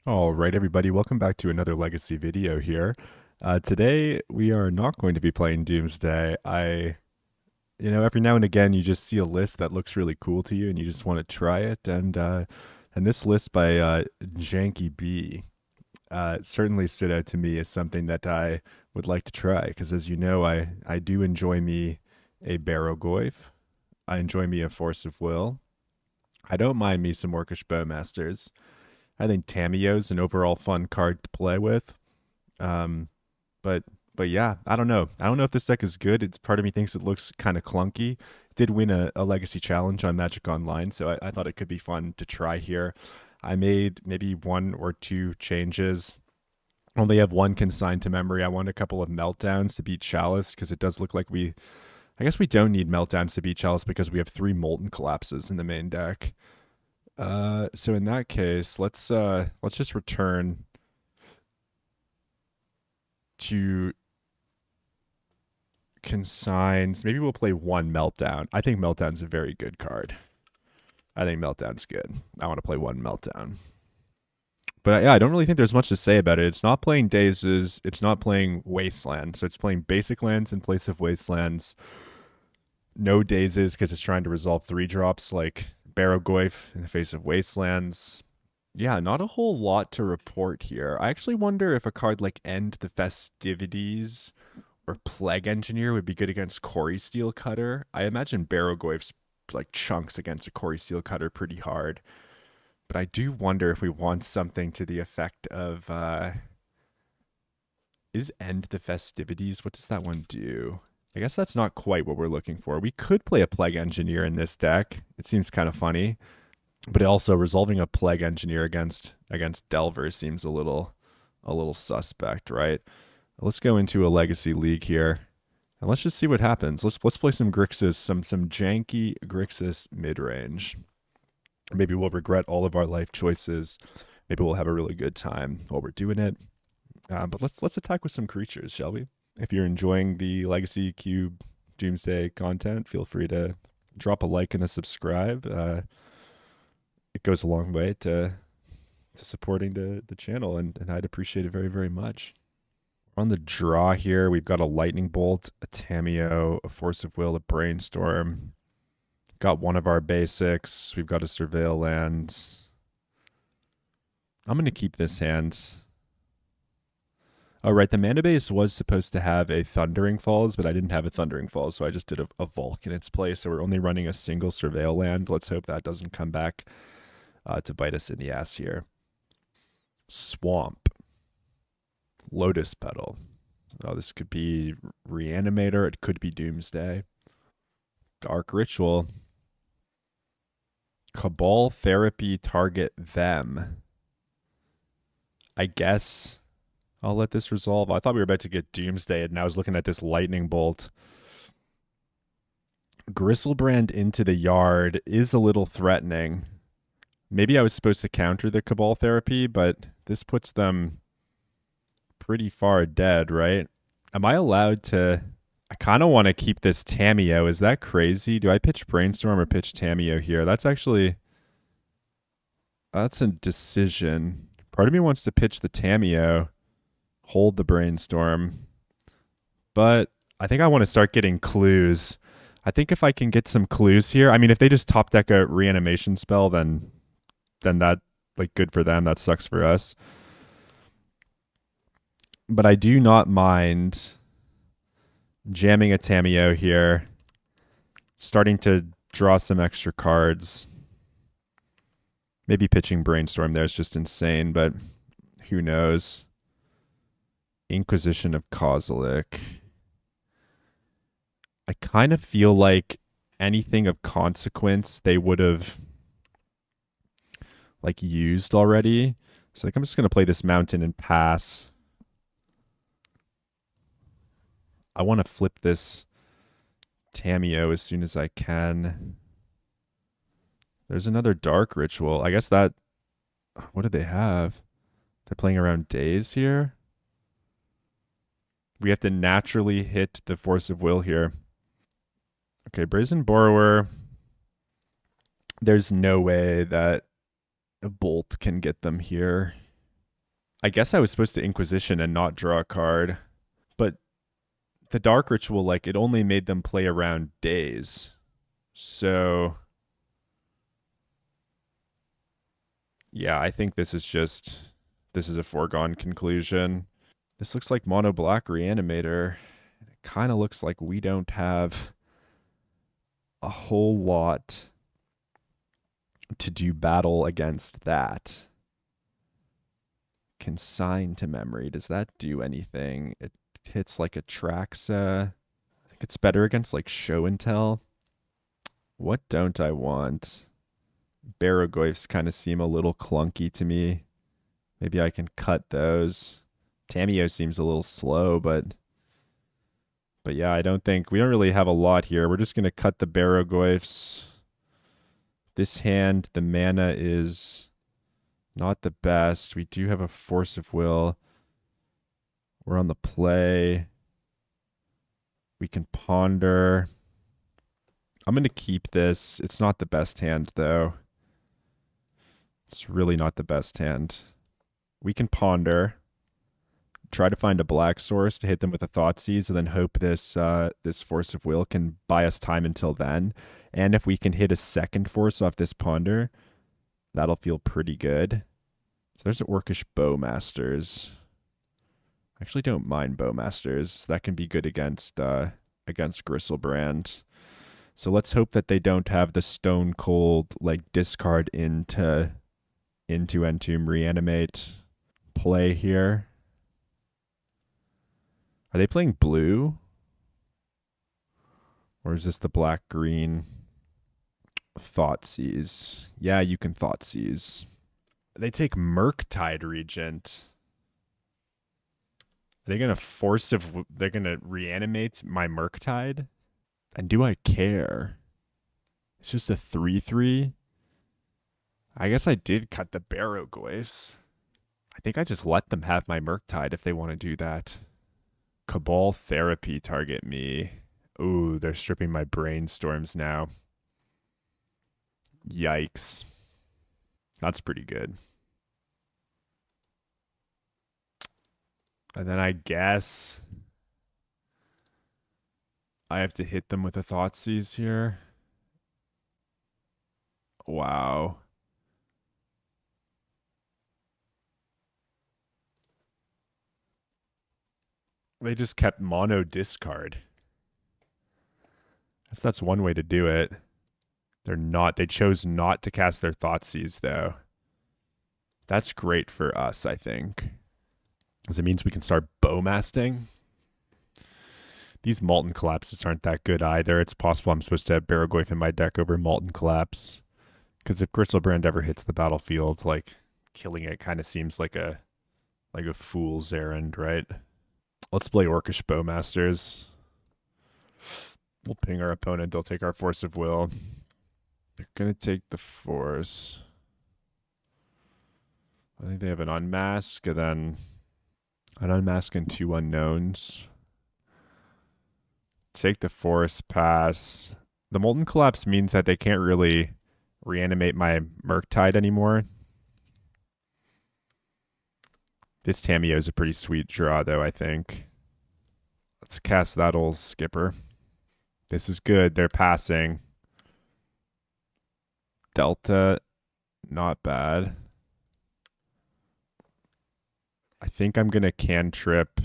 All right, everybody, welcome back to another Legacy video here. Today, we are not going to be playing Doomsday. Every now and again, you just see a list that looks really cool to you and you just want to try it. And this list by Janky B certainly stood out to me as something that I would like to try. Because as you know, I do enjoy me a Barogoyf. I enjoy me a Force of Will. I don't mind me some Orcish Bowmasters. I think Tamiyo's an overall fun card to play with. Um, but but yeah, I don't know. I don't know if this deck is good. It's part of me thinks it looks kind of clunky. It did win a legacy challenge on Magic Online, so I thought it could be fun to try here. I made maybe one or two changes. Only have one consigned to memory. I want a couple of meltdowns to beat Chalice because it does look like we. I guess we don't need meltdowns to beat Chalice because we have three Molten Collapses in the main deck. So in that case, let's just return to consigns. Maybe we'll play one Meltdown. I think Meltdown's a very good card. I think Meltdown's good. I want to play one Meltdown. But yeah, I don't really think there's much to say about it. It's not playing Dazes. It's not playing Wasteland. So it's playing basic lands in place of Wastelands. No Dazes because it's trying to resolve 3 drops like Barogoyf in the face of Wastelands. Yeah, not a whole lot to report here. I actually wonder if a card like End the Festivities or Plague Engineer would be good against Corey Steel Cutter. I imagine Barogoyf's like chunks against a Corey Steel Cutter pretty hard. But I do wonder if we want something to the effect of is End the Festivities? What does that one do? I guess that's not quite what we're looking for. We could play a Plague Engineer in this deck. It seems kind of funny. But also resolving a Plague Engineer against Delver seems a little suspect, right? Let's go into a Legacy League here. And let's just see what happens. Let's play some Grixis, some janky Grixis Midrange. Maybe we'll regret all of our life choices. Maybe we'll have a really good time while we're doing it. But let's attack with some creatures, shall we? If you're enjoying the Legacy Cube Doomsday content, feel free to drop a like and a subscribe. It goes a long way to supporting the channel, and I'd appreciate it very, very much. On the draw here, we've got a Lightning Bolt, a Tamiyo, a Force of Will, a Brainstorm. Got one of our basics. We've got a Surveil land. I'm going to keep this hand. Oh, right. The mana base was supposed to have a Thundering Falls, but I didn't have a Thundering Falls, so I just did a Volk in its place. So we're only running a single Surveil land. Let's hope that doesn't come back to bite us in the ass here. Swamp. Lotus Petal. Oh, this could be Reanimator. It could be Doomsday. Dark Ritual. Cabal Therapy target them. I guess I'll let this resolve. I thought we were about to get Doomsday, and I was looking at this Lightning Bolt. Gristlebrand into the yard is a little threatening. Maybe I was supposed to counter the Cabal Therapy, but this puts them pretty far dead, right? Am I allowed to? I kind of want to keep this Tamiyo. Is that crazy? Do I pitch Brainstorm or pitch Tamiyo here? That's a decision. Part of me wants to pitch the Tamiyo, hold the Brainstorm, but I think I want to start getting clues. I think if I can get some clues here, I mean, if they just top deck a reanimation spell, then that like good for them. That sucks for us. But I do not mind jamming a Tamiyo here, starting to draw some extra cards. Maybe pitching Brainstorm there is just insane, but who knows? Inquisition of Kozilek. I kind of feel like anything of consequence they would have like used already. So like I'm just gonna play this mountain and pass. I want to flip this Tamiyo as soon as I can. There's another Dark Ritual. I guess that. What do they have? They're playing around days here. We have to naturally hit the Force of Will here. Okay, Brazen Borrower. There's no way that a Bolt can get them here. I guess I was supposed to Inquisition and not draw a card, but the Dark Ritual, like, it only made them play around days. So, yeah, I think this is a foregone conclusion. This looks like Mono Black Reanimator. It kind of looks like we don't have a whole lot to do battle against that. Consign to memory. Does that do anything? It hits like a Traxa. I think it's better against like Show and Tell. What don't I want? Barrogoyfs kind of seem a little clunky to me. Maybe I can cut those. Tamiyo seems a little slow, but yeah, I don't think we don't really have a lot here. We're just gonna cut the Barrogoyfs. This hand, the mana is not the best. We do have a Force of Will. We're on the play. We can ponder. I'm going to keep this. It's not the best hand, though. It's really not the best hand. We can ponder. Try to find a black source to hit them with a Thoughtseize, and then hope this Force of Will can buy us time until then. And if we can hit a second force off this ponder, that'll feel pretty good. So there's an Orcish Bowmasters. I actually don't mind Bowmasters. That can be good against Griselbrand. So let's hope that they don't have the Stone Cold like discard into Entomb Reanimate play here. Are they playing blue? Or is this the black green? Thoughtseize. Yeah, you can Thoughtseize. They take Murktide Regent. Are they gonna they're gonna reanimate my Murktide? And do I care? It's just a 3/3. I guess I did cut the Barrogoyfs. I think I just let them have my Murktide if they want to do that. Cabal Therapy target me. Ooh, they're stripping my Brainstorms now. Yikes. That's pretty good. And then I guess I have to hit them with a Thoughtseize here. Wow. They just kept mono discard. I guess that's one way to do it. They chose not to cast their Thoughtseize though. That's great for us, I think. Because it means we can start bowmasting. These Molten Collapses aren't that good either. It's possible I'm supposed to have Barrogoyf in my deck over Molten Collapse. Because if Griselbrand ever hits the battlefield, like killing it kind of seems like a fool's errand, right? Let's play Orcish Bowmasters. We'll ping our opponent. They'll take our Force of Will. They're going to take the Force. I think they have an Unmask and then an Unmask and 2 Unknowns. Take the Force, pass. The Molten Collapse means that they can't really reanimate my Murktide anymore. This Tamiyo is a pretty sweet draw, though, I think. Let's cast that old skipper. This is good. They're passing. Delta, not bad. I think I'm going to cantrip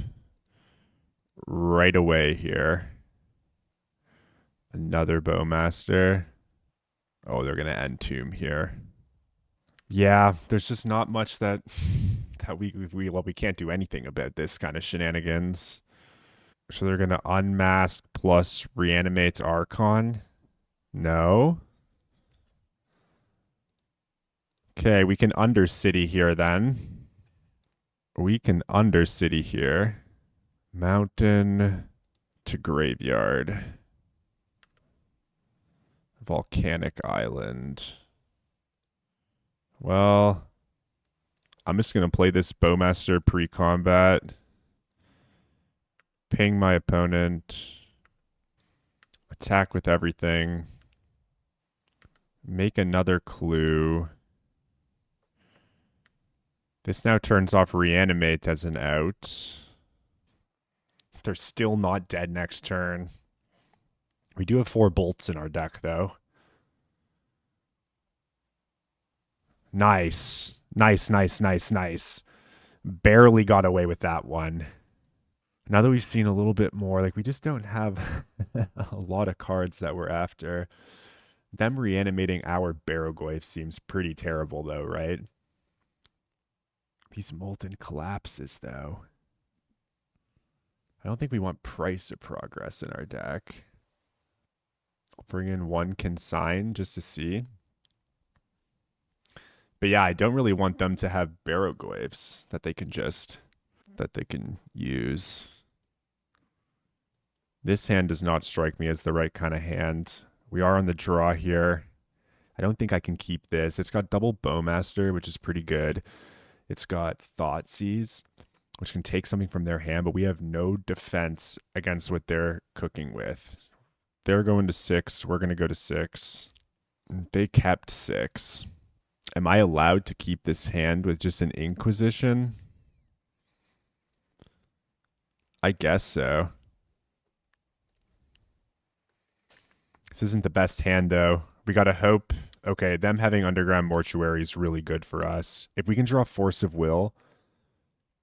right away here. Another Bowmaster. Oh, they're going to Entomb here. Yeah, there's just not much that we can't do anything about this kind of shenanigans. So they're going to Unmask plus Reanimate Archon. No. Okay, we can Undercity here then. We can Undercity here. Mountain to Graveyard. Volcanic Island. Well, I'm just going to play this Bowmaster pre-combat. Ping my opponent. Attack with everything. Make another clue. This now turns off reanimate as an out. They're still not dead next turn. We do have 4 bolts in our deck, though. Nice. Nice, nice, nice, nice. Barely got away with that one. Now that we've seen a little bit more, like we just don't have a lot of cards that we're after. Them reanimating our Barrogoyf seems pretty terrible, though, right? These Molten Collapses, though. I don't think we want Price of Progress in our deck. I'll bring in 1 Consign just to see. But yeah, I don't really want them to have Barrogoyfs that they can use. This hand does not strike me as the right kind of hand. We are on the draw here. I don't think I can keep this. It's got double Bowmaster, which is pretty good. It's got Thoughtseize, which can take something from their hand, but we have no defense against what they're cooking with. They're going to 6. We're going to go to 6. They kept 6. Am I allowed to keep this hand with just an Inquisition? I guess so. This isn't the best hand, though. We got to hope. Okay, them having Underground Mortuary is really good for us. If we can draw Force of Will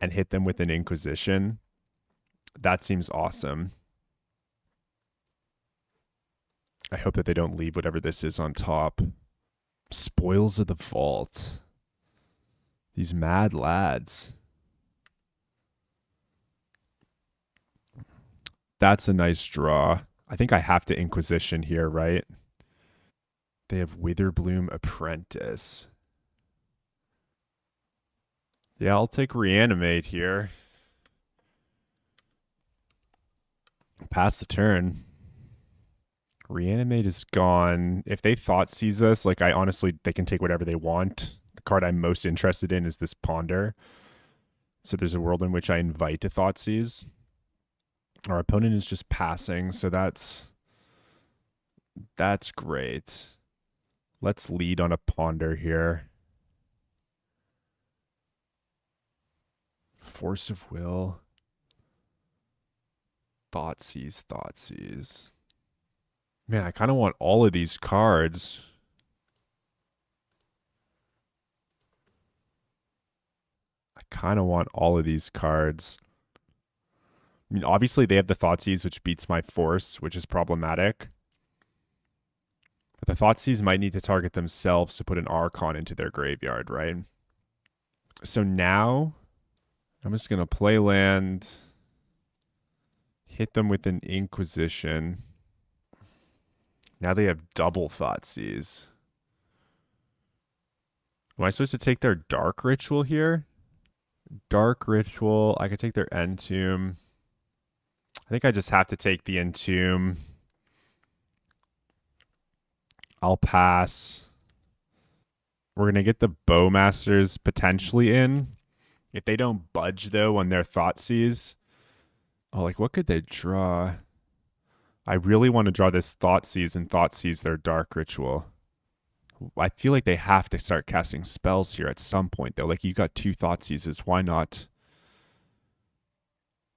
and hit them with an Inquisition, that seems awesome. I hope that they don't leave whatever this is on top. Spoils of the Vault. These mad lads. That's a nice draw. I think I have to Inquisition here, right? They have Witherbloom Apprentice. Yeah, I'll take Reanimate here. Pass the turn. Reanimate is gone. If they Thoughtseize us, like I honestly, they can take whatever they want. The card I'm most interested in is this Ponder. So there's a world in which I invite a Thoughtseize. Our opponent is just passing, so that's great. Let's lead on a Ponder here. Force of Will. Thoughtseize. Man, I kind of want all of these cards. I mean, obviously they have the Thoughtseize, which beats my Force, which is problematic. But the Thoughtseize might need to target themselves to put an Archon into their graveyard, right? So now I'm just going to play land, hit them with an Inquisition. Now they have double Thoughtseize. Am I supposed to take their Dark Ritual here? Dark Ritual. I could take their Entomb. I think I just have to take the Entomb. I'll pass. We're going to get the Bowmasters potentially in. If they don't budge, though, on their Thoughtseize. Oh, like, what could they draw? I really want to draw this Thoughtseize and Thoughtseize their Dark Ritual. I feel like they have to start casting spells here at some point, though. Like, you got 2 Thoughtseizes. Why not?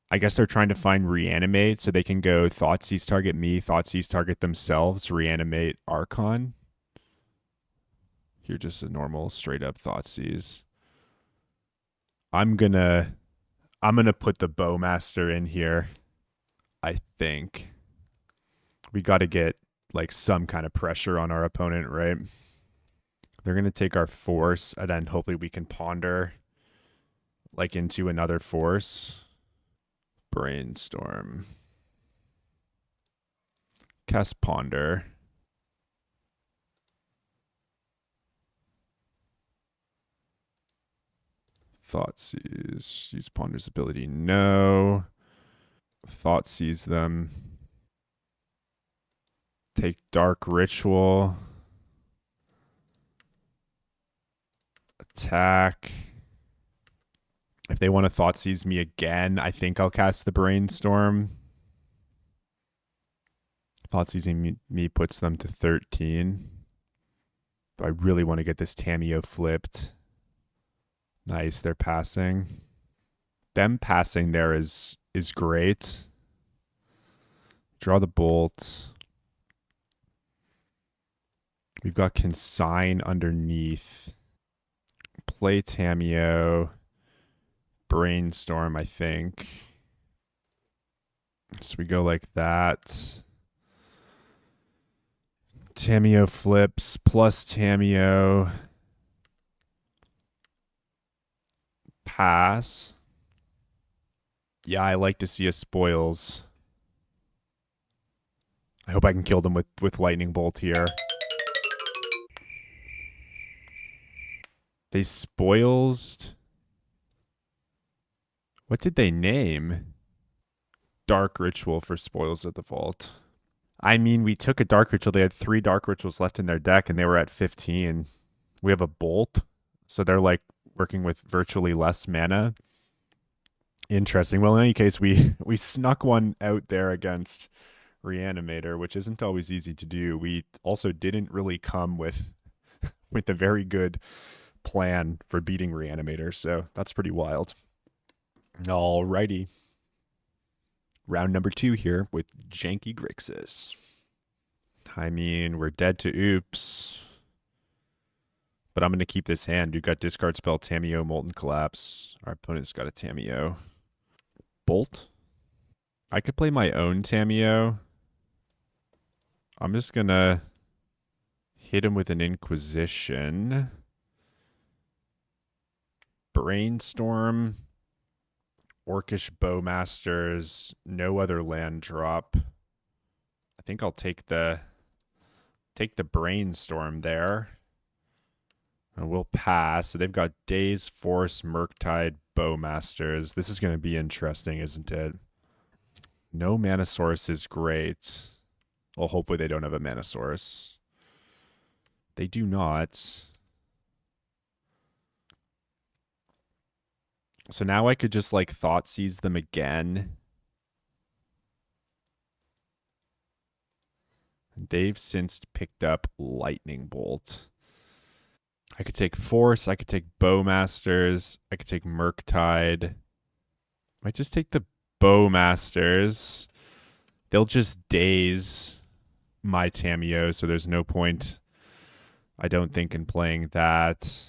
I guess they're trying to find Reanimate, so they can go Thoughtseize target me, Thoughtseize target themselves, Reanimate Archon. You're just a normal, straight-up Thoughtseize. I'm gonna put the Bowmaster in here, I think. We got to get like some kind of pressure on our opponent, right? They're going to take our Force, and then hopefully we can Ponder like into another Force. Brainstorm. Cast Ponder. Thoughtseize. Use Ponder's ability. No. Thoughtseize them. Take Dark Ritual. Attack. If they want to Thoughtseize me again, I think I'll cast the Brainstorm. Thoughtseizing me puts them to 13. But I really want to get this Tameo flipped. Nice, they're passing. Them passing there is great. Draw the bolt. We've got consign underneath. Play Tameo. Brainstorm, I think. So we go like that. Tameo flips plus Tameo. Pass. Yeah, I like to see a spoils. I hope I can kill them with lightning bolt here. They spoils. What did they name? Dark Ritual for spoils of the vault. I mean, we took a Dark Ritual. They had 3 Dark Rituals left in their deck, and they were at 15. We have a Bolt, so they're like working with virtually less mana. Interesting. Well, in any case, we snuck one out there against Reanimator, which isn't always easy to do. We also didn't really come with a very good plan for beating Reanimator, so that's pretty wild. Alrighty. Round number 2 here with Janky Grixis. I mean, we're dead to oops. But I'm going to keep this hand. You've got discard spell, Tameo, Molten Collapse. Our opponent's got a Tameo. Bolt. I could play my own Tameo. I'm just going to hit him with an Inquisition. Brainstorm. Orcish Bowmasters. No other land drop. I think I'll take the Brainstorm there. And we'll pass. So they've got Daze, Force, Murktide, Bowmasters. This is going to be interesting, isn't it? No Mana Source is great. Well, hopefully they don't have a Mana Source. They do not. So now I could just like Thought Seize them again. They've since picked up Lightning Bolt. I could take Force. I could take Bowmasters. I could take Murktide. Might just take the Bowmasters. They'll just daze my Tameo, so there's no point, I don't think, in playing that.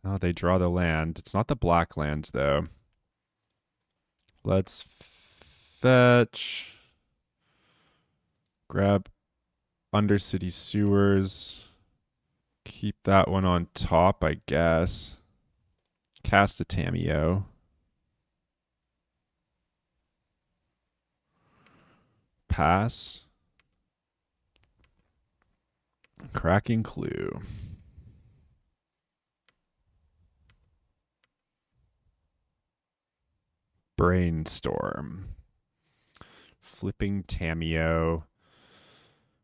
Oh, they draw the land. It's not the black land, though. Let's fetch. Grab Undercity Sewers. Keep that one on top, I guess. Cast a Tameo. Pass. Cracking Clue. Brainstorm. Flipping Tameo.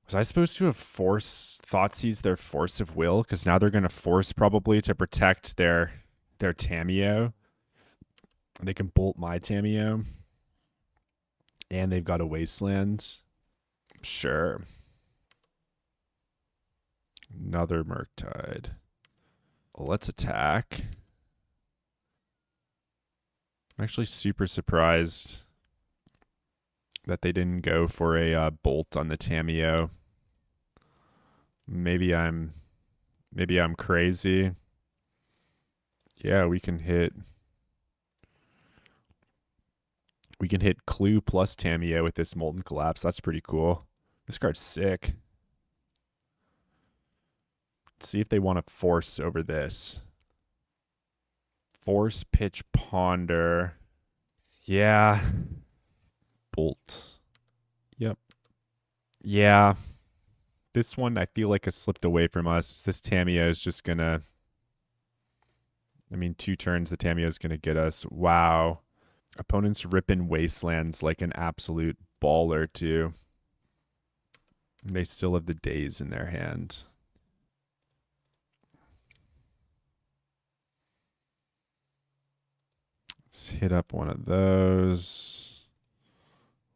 Was I supposed to have force Thoughtseize their Force of Will? Because now they're going to force probably to protect their Tameo. They can bolt my Tameo. And they've got a Wasteland. Sure. Another Murktide. Well, let's attack. I'm actually super surprised that they didn't go for a bolt on the Tameo. Maybe I'm crazy. Yeah, we can hit Clue plus Tameo with this Molten Collapse. That's pretty cool. This card's sick. Let's see if they want to force over this. Force, pitch, ponder. Yeah. Bolt. Yep. Yeah. This one I feel like has slipped away from us. This Tameo is just gonna, I mean, 2 turns the Tameo is gonna get us. Wow. Opponents ripping Wastelands like an absolute baller too. And they still have the Daze in their hand. Let's hit up one of those.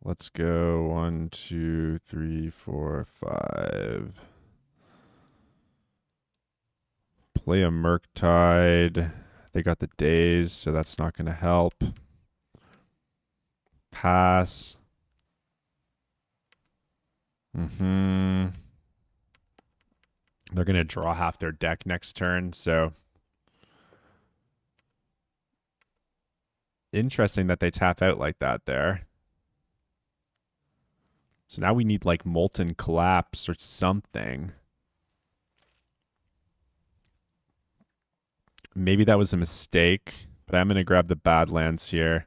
Let's go 1, 2, 3, 4, 5. Play a Murktide. They got the days, so that's not going to help. Pass. They're going to draw half their deck next turn, so interesting that they tap out like that there. So now we need like Molten Collapse or something. Maybe that was a mistake, but I'm going to grab the Badlands here.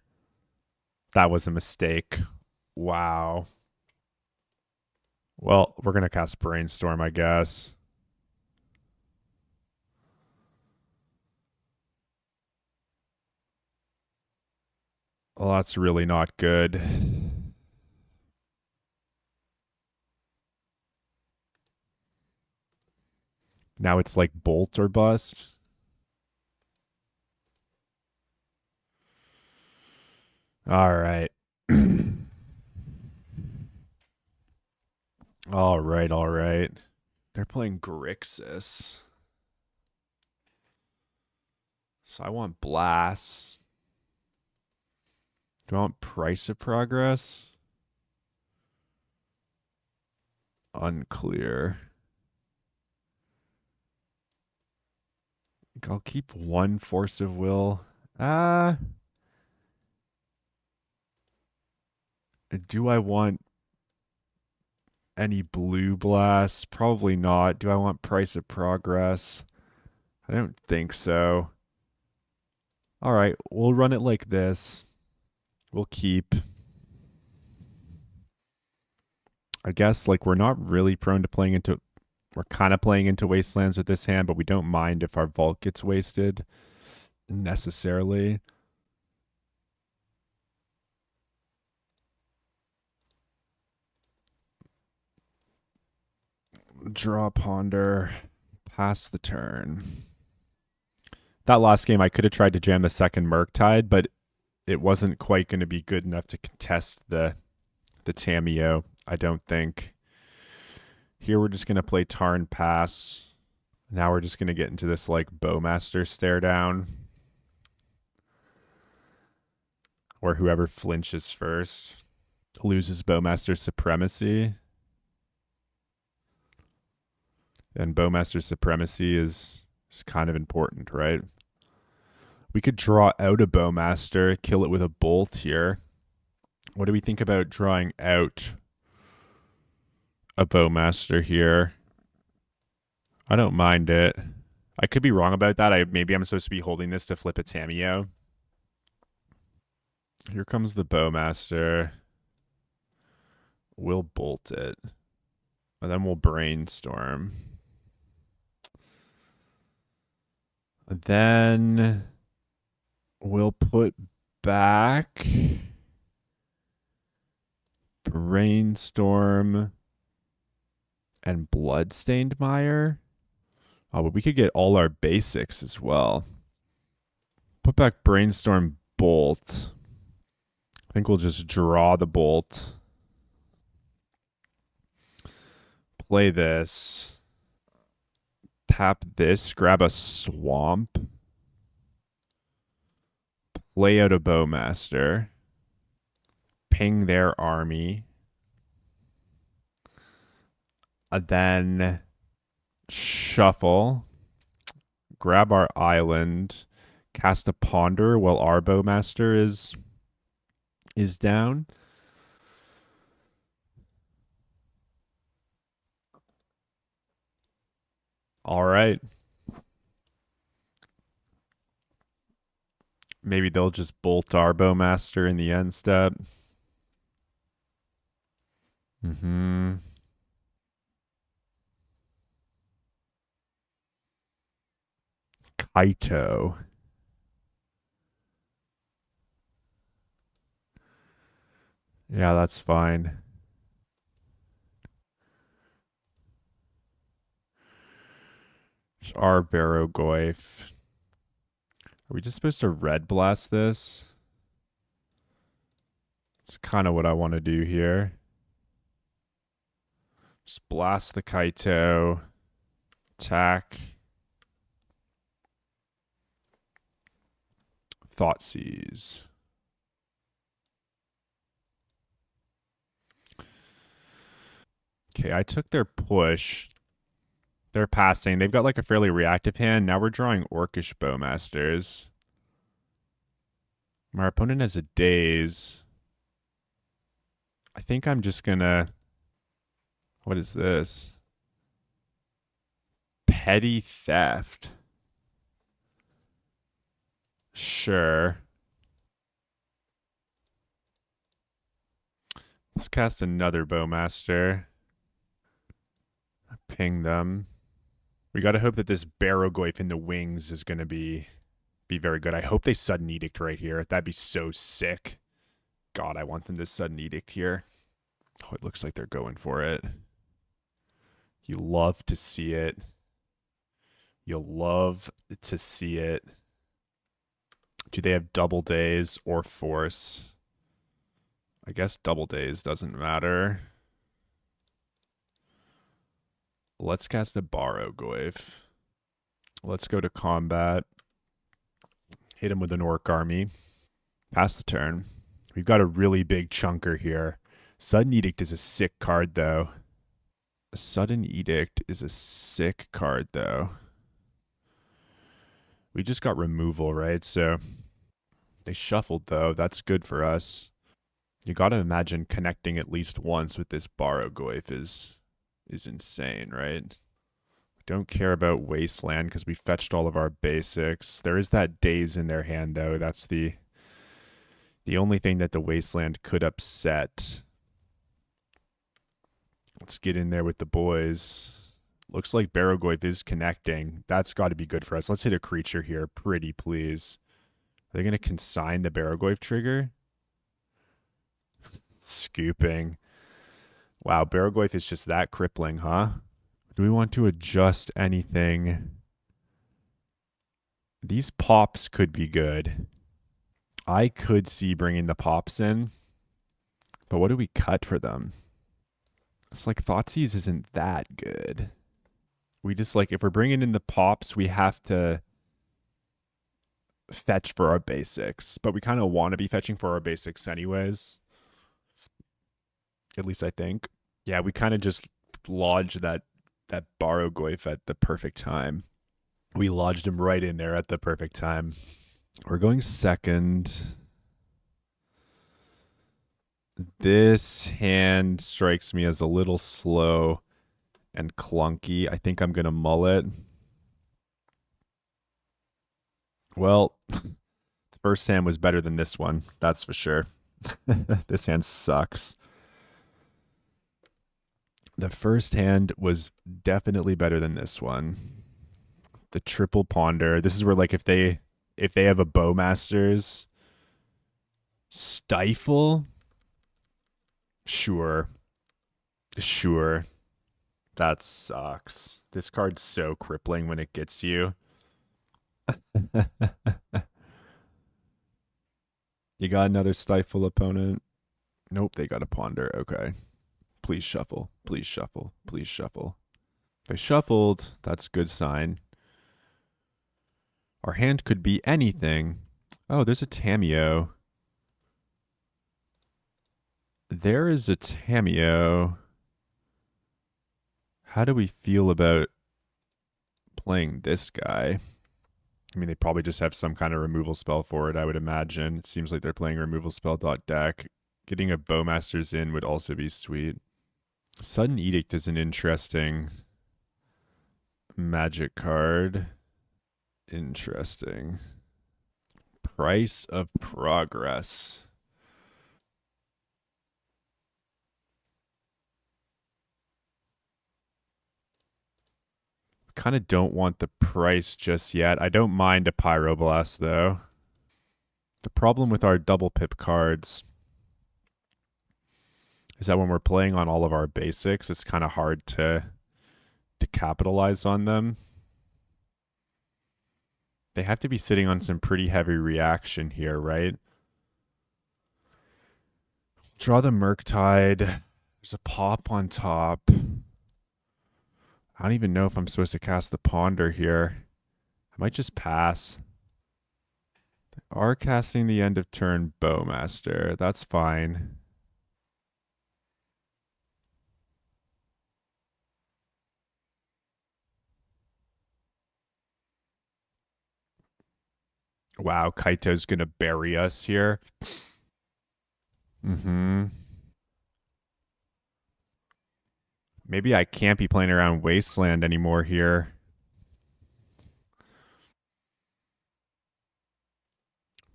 That was a mistake. Wow. Well, we're going to cast Brainstorm, I guess. Well, that's really not good. Now it's like Bolt or Bust. All right. All right, all right. They're playing Grixis. So I want Blast. Do I want Price of Progress? Unclear. I'll keep one Force of Will. Do I want any blue blasts? Probably not. Do I want Price of Progress? I don't think so. All right, we'll run it like this. We'll keep. I guess like we're not really prone to playing into. We're kind of playing into Wastelands with this hand, but we don't mind if our Vault gets wasted necessarily. Draw Ponder. Pass the turn. That last game, I could have tried to jam a second Murktide, but it wasn't quite going to be good enough to contest the Tamiyo, I don't think. Here we're just going to play Tarn Pass. Now we're just going to get into this like Bowmaster stare down. Or whoever flinches first loses Bowmaster Supremacy. And Bowmaster Supremacy is kind of important, right? We could draw out a Bowmaster, kill it with a Bolt here. What do we think about drawing out a Bowmaster here? I don't mind it. I could be wrong about that. Maybe I'm supposed to be holding this to flip a Tamiyo. Here comes the Bowmaster. We'll bolt it. And then we'll Brainstorm. And then we'll put back Brainstorm and Bloodstained Mire. Oh, but we could get all our basics as well. Put back Brainstorm Bolt. I think we'll just draw the Bolt. Play this. Tap this. Grab a Swamp. Play out a Bowmaster. Ping their army. And then shuffle. Grab our island. Cast a Ponder while our Bowmaster is down. All right. Maybe they'll just bolt our Bowmaster in the end step. Kaito. Yeah, that's fine. It's our Barogoyf. Are we just supposed to red blast this? It's kind of what I want to do here. Just blast the Kaito. Attack. Thoughtseize. Okay, I took their push. They're passing. They've got like a fairly reactive hand. Now we're drawing Orcish Bowmasters. My opponent has a Daze. I think I'm just gonna... What is this? Petty Theft. Sure. Let's cast another Bowmaster. Ping them. We gotta hope that this Barrogoyf in the wings is gonna be very good. I hope they Sudden Edict right here. That'd be so sick. God, I want them to Sudden Edict here. Oh, it looks like they're going for it. You love to see it. You'll love to see it. Do they have Double Daze or Force? I guess Double Daze doesn't matter. Let's cast a Barrogoyf. Let's go to combat. Hit him with an Orc army. Pass the turn. We've got a really big chunker here. Sudden Edict is a sick card, though. A Sudden Edict is a sick card, though. We just got removal, right? So they shuffled, though. That's good for us. You got to imagine connecting at least once with this Barrogoyf is insane, right? Don't care about Wasteland because we fetched all of our basics. There is that Daze in their hand, though. That's the only thing that the Wasteland could upset. Let's get in there with the boys. Looks like Barrogoyf is connecting. That's got to be good for us. Let's hit a creature here. Pretty please. Are they going to consign the Barrogoyf trigger? Scooping. Wow, Barrogoyf is just that crippling, huh? Do we want to adjust anything? These pops could be good. I could see bringing the pops in. But what do we cut for them? It's like Thoughtseize isn't that good. We just like, if we're bringing in the pops, we have to fetch for our basics. But we kind of want to be fetching for our basics anyways. At least I think. Yeah, we kind of just lodged that Barrogoyf at the perfect time. We lodged him right in there at the perfect time. We're going second. This hand strikes me as a little slow and clunky. I think I'm going to mull it. Well, the first hand was better than this one. That's for sure. This hand sucks. The first hand was definitely better than this one. The triple ponder. This is where, like, if they have a Bowmasters stifle, sure. That sucks. This card's so crippling when it gets you. You got another stifle opponent? Nope, they got a ponder. Okay. Please shuffle. Please shuffle. Please shuffle. They shuffled. That's a good sign. Our hand could be anything. Oh, there's a Tameo. There is a Tameo. How do we feel about playing this guy? I mean, they probably just have some kind of removal spell for it, I would imagine. It seems like they're playing removal spell deck. Getting a Bowmasters in would also be sweet. Sudden Edict is an interesting magic card. Interesting. Price of Progress. Kind of don't want the price just yet. I don't mind a Pyroblast, though. The problem with our double pip cards is that when we're playing on all of our basics, it's kind of hard to capitalize on them. They have to be sitting on some pretty heavy reaction here, right? Draw the Murktide. There's a pop on top. I don't even know if I'm supposed to cast the Ponder here. I might just pass. Are casting the end of turn Bowmaster. That's fine. Wow, Kaito's gonna bury us here. Mm-hmm. Maybe I can't be playing around Wasteland anymore here.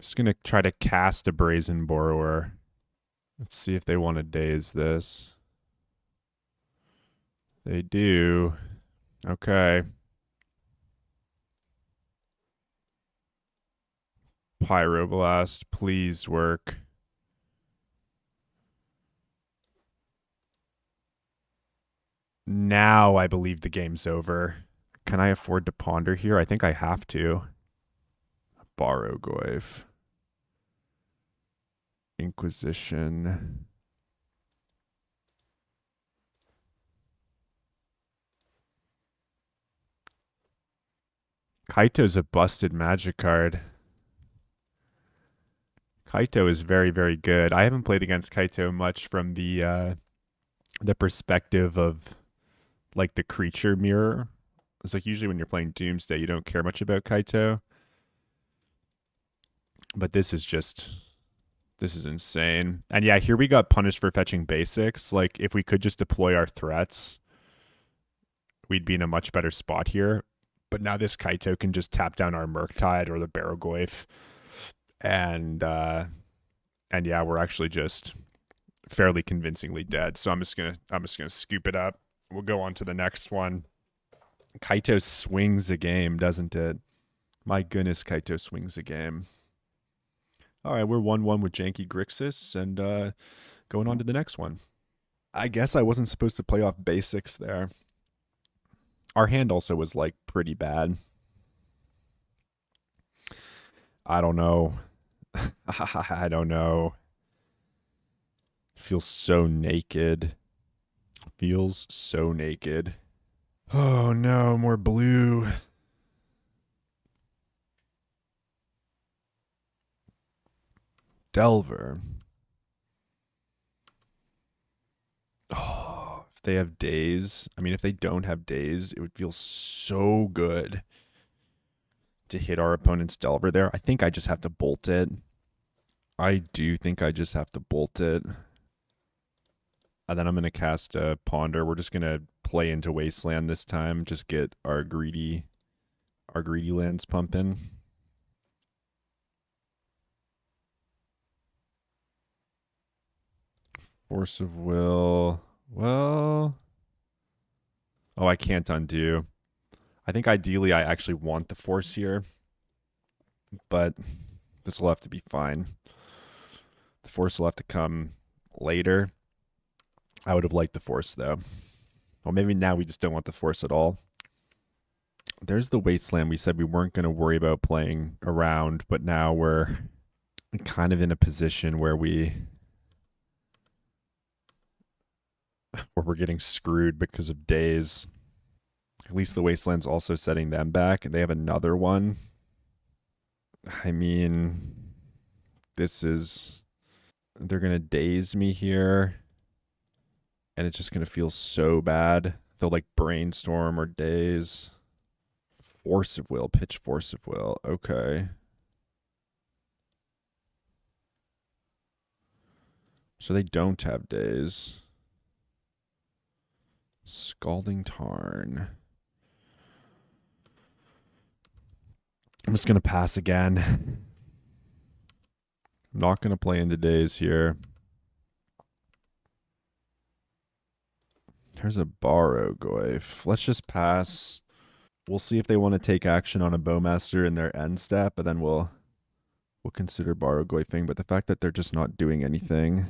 Just gonna try to cast a Brazen Borrower. Let's see if they want to daze this. They do. Okay. Pyroblast, please work. Now I believe the game's over. Can I afford to ponder here? I think I have to. Borrow Goyf. Inquisition. Kaito's a busted magic card. Kaito is very, very good. I haven't played against Kaito much from the perspective of like the creature mirror. It's like usually when you're playing Doomsday, you don't care much about Kaito. But this is insane. And yeah, here we got punished for fetching basics. Like if we could just deploy our threats, we'd be in a much better spot here. But now this Kaito can just tap down our Murktide or the Barrogoyf. And yeah, we're actually just fairly convincingly dead. So I'm just gonna scoop it up. We'll go on to the next one. Kaito swings a game, doesn't it? My goodness, Kaito swings a game. All right, we're 1-1 with Janky Grixis, and going on to the next one. I guess I wasn't supposed to play off basics there. Our hand also was like pretty bad. I don't know. I don't know. Feels so naked. Feels so naked. Oh no, more blue. Delver. Oh, if they have days. I mean, if they don't have days, it would feel so good to hit our opponent's Delver there. I think I just have to bolt it. I do think I just have to bolt it. And then I'm going to cast a Ponder. We're just going to play into Wasteland this time. Just get our greedy lands pumping. Force of Will. Well. Oh, I can't undo. I think ideally I actually want the Force here. But this will have to be fine. The Force will have to come later. I would have liked the Force, though. Well, maybe now we just don't want the Force at all. There's the Wasteland. We said we weren't going to worry about playing around, but now we're kind of in a position where we're getting screwed because of days. At least the Wasteland's also setting them back, and they have another one. I mean, they're going to daze me here, and it's just going to feel so bad. They'll like brainstorm or daze. Force of Will, pitch Force of Will. Okay. So they don't have days. Scalding Tarn. I'm just going to pass again. I'm not going to play into days here. There's a Borrow Goyf. Let's just pass. We'll see if they want to take action on a Bowmaster in their end step, and then we'll consider Borrow Goyfing. But the fact that they're just not doing anything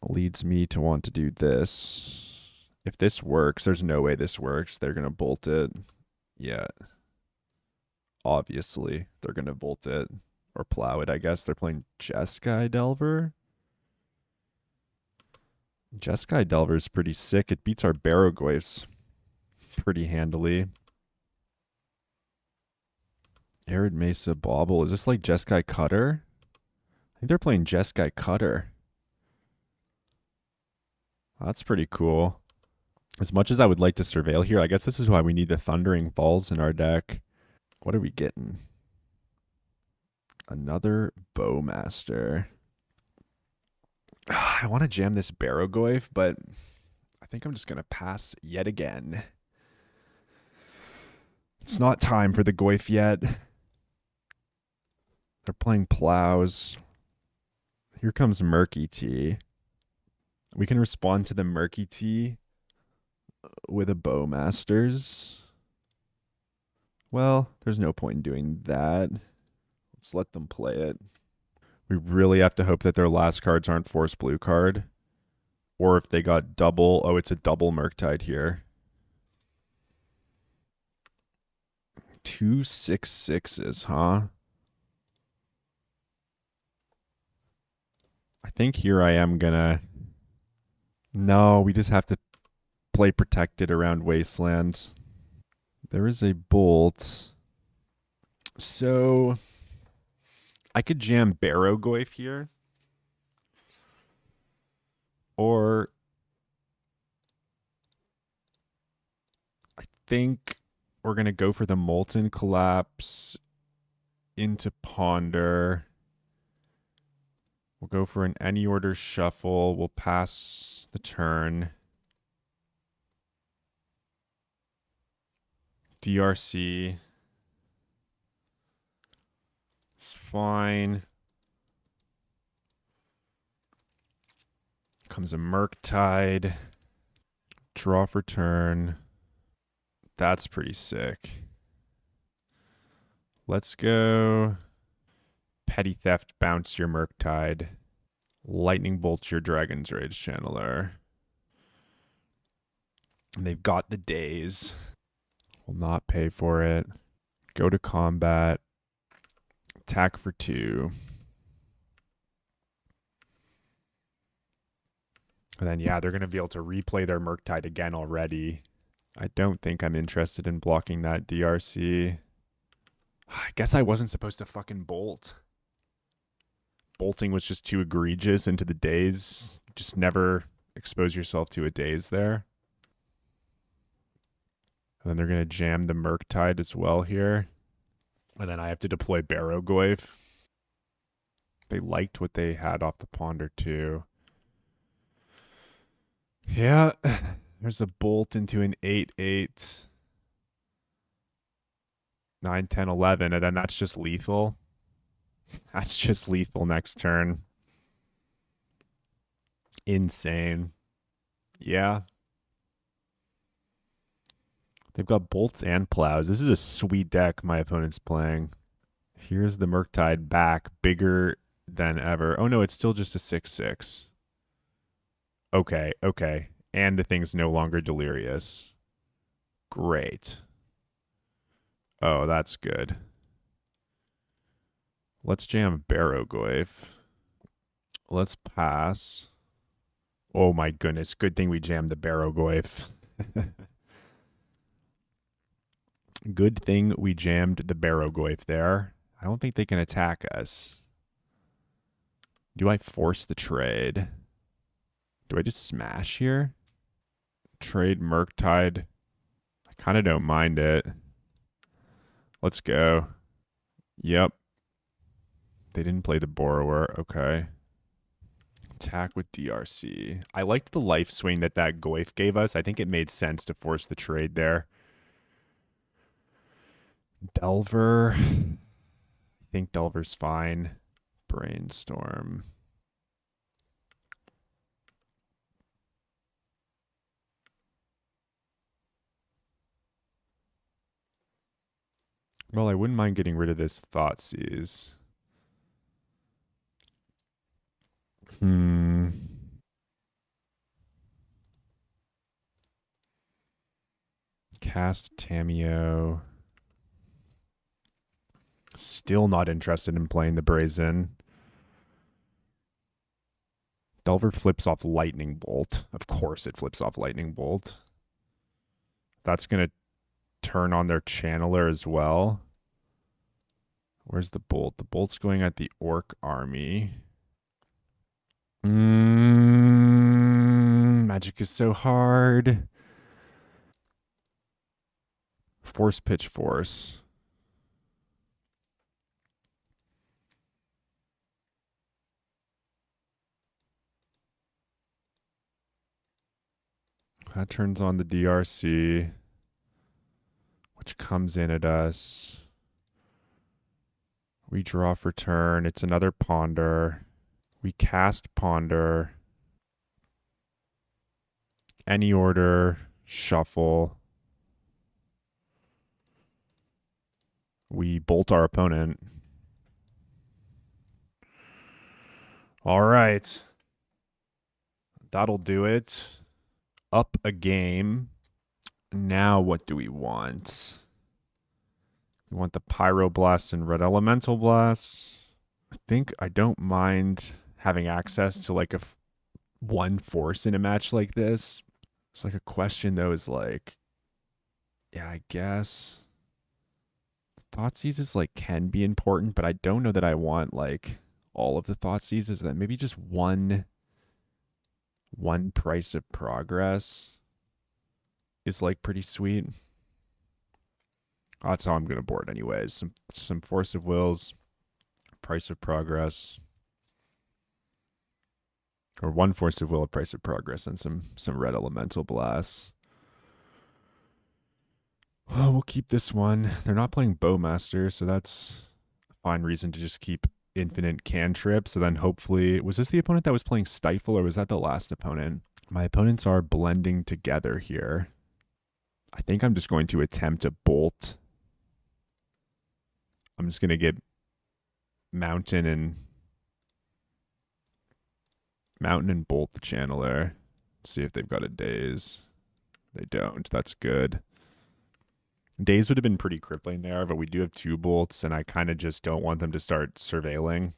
leads me to want to do this. If this works, there's no way this works. They're going to bolt it. Yeah. Obviously, they're going to bolt it or plow it, I guess. They're playing Jeskai Delver. Jeskai Delver is pretty sick. It beats our Barrogoyfs pretty handily. Arid Mesa Bauble. Is this like Jeskai Cutter? I think they're playing Jeskai Cutter. That's pretty cool. As much as I would like to surveil here, I guess this is why we need the Thundering Balls in our deck. What are we getting? Another Bowmaster. I want to jam this Barrogoyf, but I think I'm just going to pass yet again. It's not time for the Goyf yet. They're playing Plows. Here comes Murky Tea. We can respond to the Murky Tea with a Bowmasters. Well, there's no point in doing that. Let's let them play it. We really have to hope that their last cards aren't Force Blue card. Or if they got double. Oh, it's a double Murktide here. 2 6/6s, huh? I think here I am gonna... No, we just have to play Protected around Wasteland. There is a Bolt. So I could jam Barrogoyf here. Or I think we're going to go for the Molten Collapse into Ponder. We'll go for an any order shuffle. We'll pass the turn. DRC. It's fine. Comes a Murktide. Draw for turn. That's pretty sick. Let's go Petty Theft, bounce your Murktide. Lightning Bolt your Dragon's Rage Channeler. And they've got the days. Will not pay for it. Go to combat. Attack for 2. And then, yeah, they're going to be able to replay their Murktide again already. I don't think I'm interested in blocking that DRC. I guess I wasn't supposed to fucking bolt. Bolting was just too egregious into the daze. Just never expose yourself to a daze there. And then they're going to jam the Murktide as well here. And then I have to deploy Barrogoyf. They liked what they had off the Ponder too. Yeah, there's a bolt into an 8/8. 9, 10, 11, and then that's just lethal. That's just lethal next turn. Insane. Yeah. They've got bolts and plows. This is a sweet deck my opponent's playing. Here's the Murktide back, bigger than ever. Oh no, it's still just a 6/6. Okay, okay. And the thing's no longer delirious. Great. Oh, that's good. Let's jam Barrogoyf. Let's pass. Oh my goodness. Good thing we jammed the Barrogoyf. Good thing we jammed the Barrogoyf there. I don't think they can attack us. Do I force the trade? Do I just smash here? Trade Murktide. I kind of don't mind it. Let's go. Yep. They didn't play the Borrower. Okay. Attack with DRC. I liked the life swing that Goyf gave us. I think it made sense to force the trade there. Delver. I think Delver's fine. Brainstorm. Well, I wouldn't mind getting rid of this Thoughtseize. Cast Tameo. Still not interested in playing the Brazen. Delver flips off Lightning Bolt. Of course it flips off Lightning Bolt. That's going to turn on their Channeler as well. Where's the bolt? The bolt's going at the orc army. Magic is so hard. Force pitch force. That turns on the DRC, which comes in at us. We draw for turn. It's another ponder. We cast ponder. Any order. Shuffle. We bolt our opponent. All right. That'll do it. Up a game. Now what do we want? We want the Pyroblast and Red Elemental Blast. I think I don't mind having access to like one force in a match like this. It's like a question though is like, yeah, I guess Thoughtseize like can be important, but I don't know that I want like all of the Thoughtseizes. That maybe just one price of progress is like pretty sweet. That's how I'm gonna board anyways. Some force of wills, price of progress, or one force of will, a price of progress, and some red elemental blasts. Oh, we'll keep this one. They're not playing Bowmaster, so that's a fine reason to just keep infinite cantrip. So then hopefully, was this the opponent that was playing Stifle, or was that the last opponent? My opponents are blending together here. I think I'm just going to attempt a bolt. I'm just going to get Mountain and bolt the channeler. See if they've got a daze. They don't. That's good. Daze would have been pretty crippling there, but we do have 2 bolts, and I kind of just don't want them to start surveilling.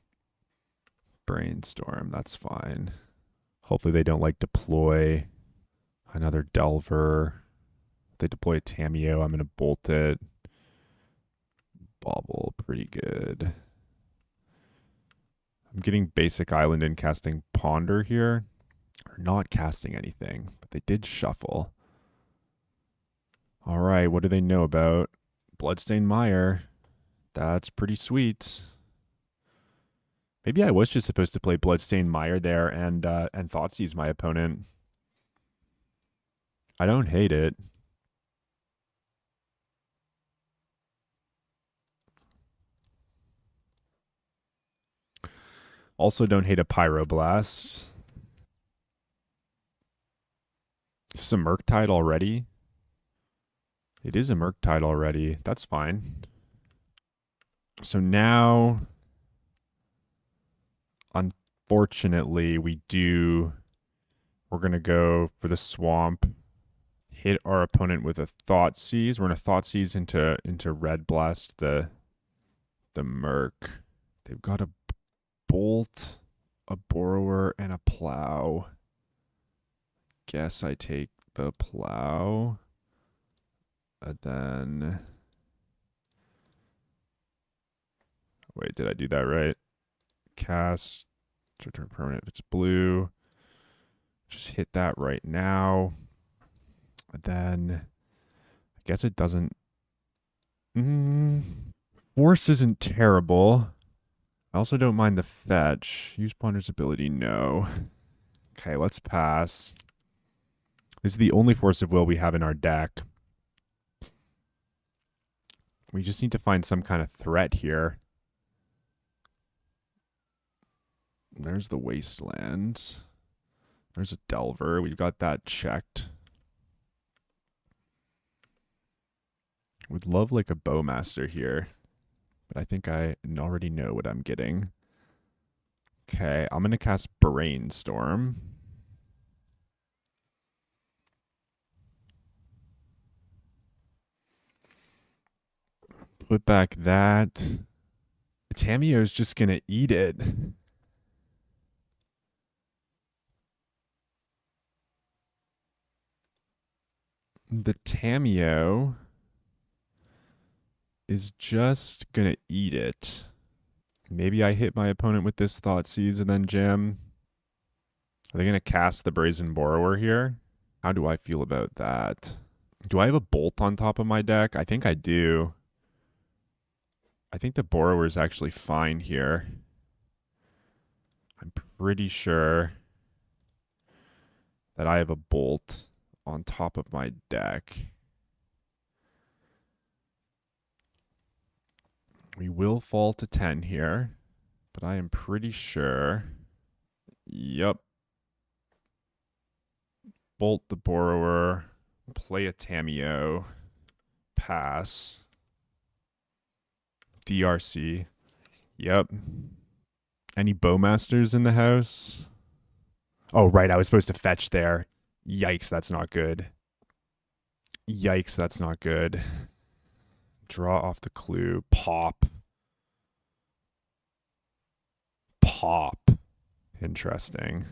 Brainstorm, that's fine. Hopefully they don't like deploy another Delver. If they deploy a Tameo, I'm going to bolt it. Bobble, pretty good. I'm getting basic island and casting Ponder here. Or not casting anything, but they did shuffle. All right, what do they know about Bloodstained Mire? That's pretty sweet. Maybe I was just supposed to play Bloodstained Mire there and Thoughtseize my opponent. I don't hate it. Also don't hate a Pyroblast. Is this a Murktide already? It is a Murktide already. That's fine. So now, unfortunately, we're going to go for the Swamp. Hit our opponent with a Thoughtseize. We're going to Thoughtseize into Red Blast the Merc. They've got a Bolt, a Borrower, and a Plow. Guess I take the Plow. And then... Wait, did I do that right? Cast, return permanent if it's blue. Just hit that right now. And then I guess it doesn't. Force isn't terrible. I also don't mind the fetch. Use Ponder's ability, no. Okay, let's pass. This is the only force of will we have in our deck. We just need to find some kind of threat here. There's the Wasteland. There's a Delver. We've got that checked. Would love like a Bowmaster here, but I think I already know what I'm getting. Okay, I'm going to cast Brainstorm. Put back that. Tameo is just going to eat it. The Tameo is just gonna eat it. Maybe I hit my opponent with this Thoughtseize and then jam. Are they gonna cast the Brazen Borrower here? How do I feel about that? Do I have a Bolt on top of my deck? I think I do. I think the Borrower is actually fine here. I'm pretty sure that I have a Bolt on top of my deck. We will fall to 10 here, but I am pretty sure. Yep. Bolt the Borrower, play a Tamiyo, pass. DRC. Yep. Any Bowmasters in the house? Oh, right. I was supposed to fetch there. Yikes, that's not good. Yikes, that's not good. Draw off the clue. Pop. Pop. Interesting.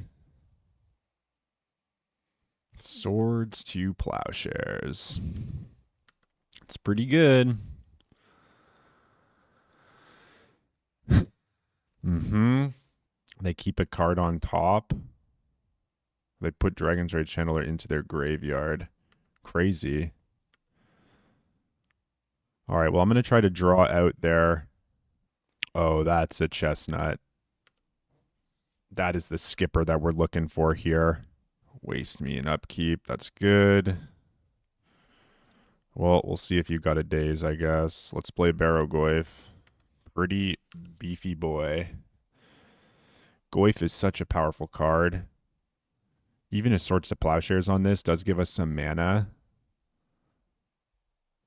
Swords to Plowshares. It's pretty good. They keep a card on top. They put Dragon's Rage Channeler into their graveyard. Crazy. All right, well, I'm going to try to draw out there. Oh, that's a chestnut. That is the skipper that we're looking for here. Waste me an upkeep. That's good. Well, we'll see if you got a daze, I guess. Let's play Barrow-Goyf. Pretty beefy boy. Goyf is such a powerful card. Even a Swords to Plowshares on this does give us some mana.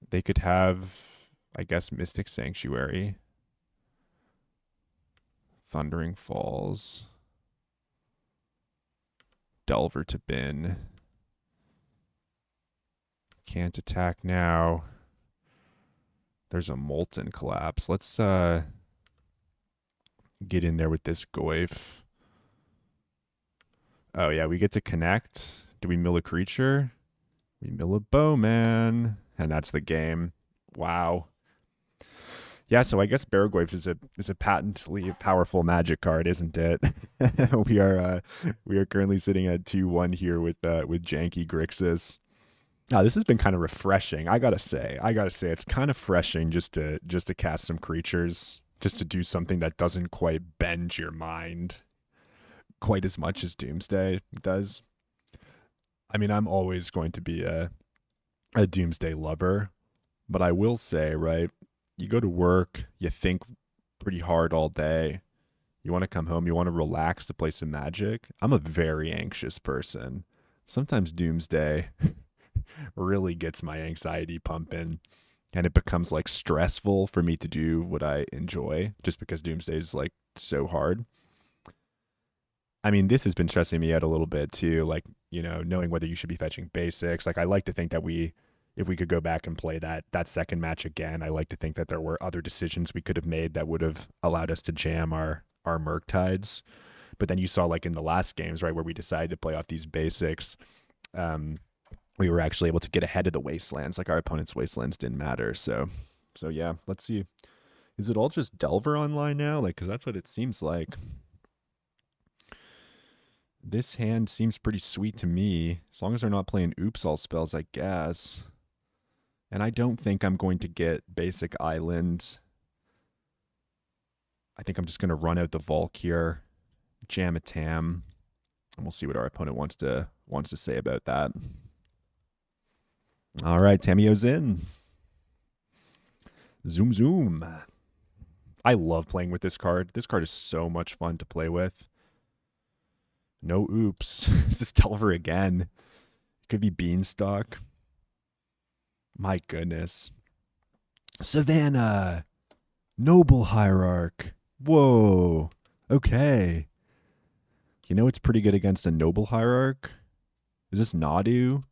They could have, I guess, Mystic Sanctuary. Thundering Falls. Delver to bin. Can't attack now. There's a Molten Collapse. Let's get in there with this Goyf. Oh, yeah, we get to connect. Do we mill a creature? We mill a Bowman. And that's the game. Wow. Yeah, so I guess Barrow-Goyf is a patently powerful Magic card, isn't it? we are currently sitting at 2-1 here with Janky Grixis. Now, this has been kind of refreshing. I gotta say, it's kind of refreshing just to cast some creatures, just to do something that doesn't quite bend your mind quite as much as Doomsday does. I mean, I'm always going to be a Doomsday lover, but I will say, right, you go to work, you think pretty hard all day, you want to come home, you want to relax to play some Magic. I'm a very anxious person. Sometimes Doomsday really gets my anxiety pumping, and it becomes like stressful for me to do what I enjoy just because Doomsday is like so hard. I mean, this has been stressing me out a little bit too, like, you know, knowing whether you should be fetching basics. Like, I like to think that if we could go back and play that second match again, I like to think that there were other decisions we could have made that would have allowed us to jam our Murktides. But then you saw, like, in the last games, right, where we decided to play off these basics, we were actually able to get ahead of the Wastelands. Like, our opponent's Wastelands didn't matter. So yeah, let's see. Is it all just Delver online now? Like, because that's what it seems like. This hand seems pretty sweet to me. As long as they're not playing Oops all spells, I guess. And I don't think I'm going to get basic Island. I think I'm just going to run out the Volk here. Jam a Tam. And we'll see what our opponent wants to say about that. All right, Tamiyo's in. Zoom, zoom. I love playing with this card. This card is so much fun to play with. No oops. Is this Delver again? It could be Beanstalk. My goodness. Savannah. Noble Hierarch. Whoa. Okay. You know it's pretty good against a Noble Hierarch? Is this Nadu?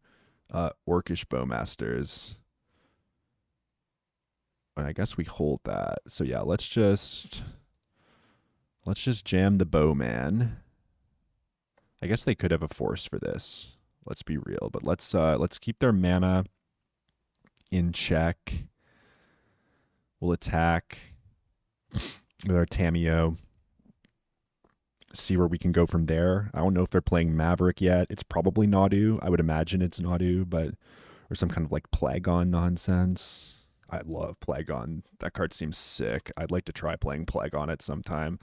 Orcish Bowmasters. And I guess we hold that. So yeah, let's just jam the Bowman. I guess they could have a force for this. Let's be real, but let's keep their mana in check. We'll attack with our Tamiyo. See where we can go from there. I don't know if they're playing Maverick yet. It's probably Nadu. I would imagine it's Nadu, but or some kind of like Plagon nonsense. I love Plagon. That card seems sick. I'd like to try playing Plagon at some time.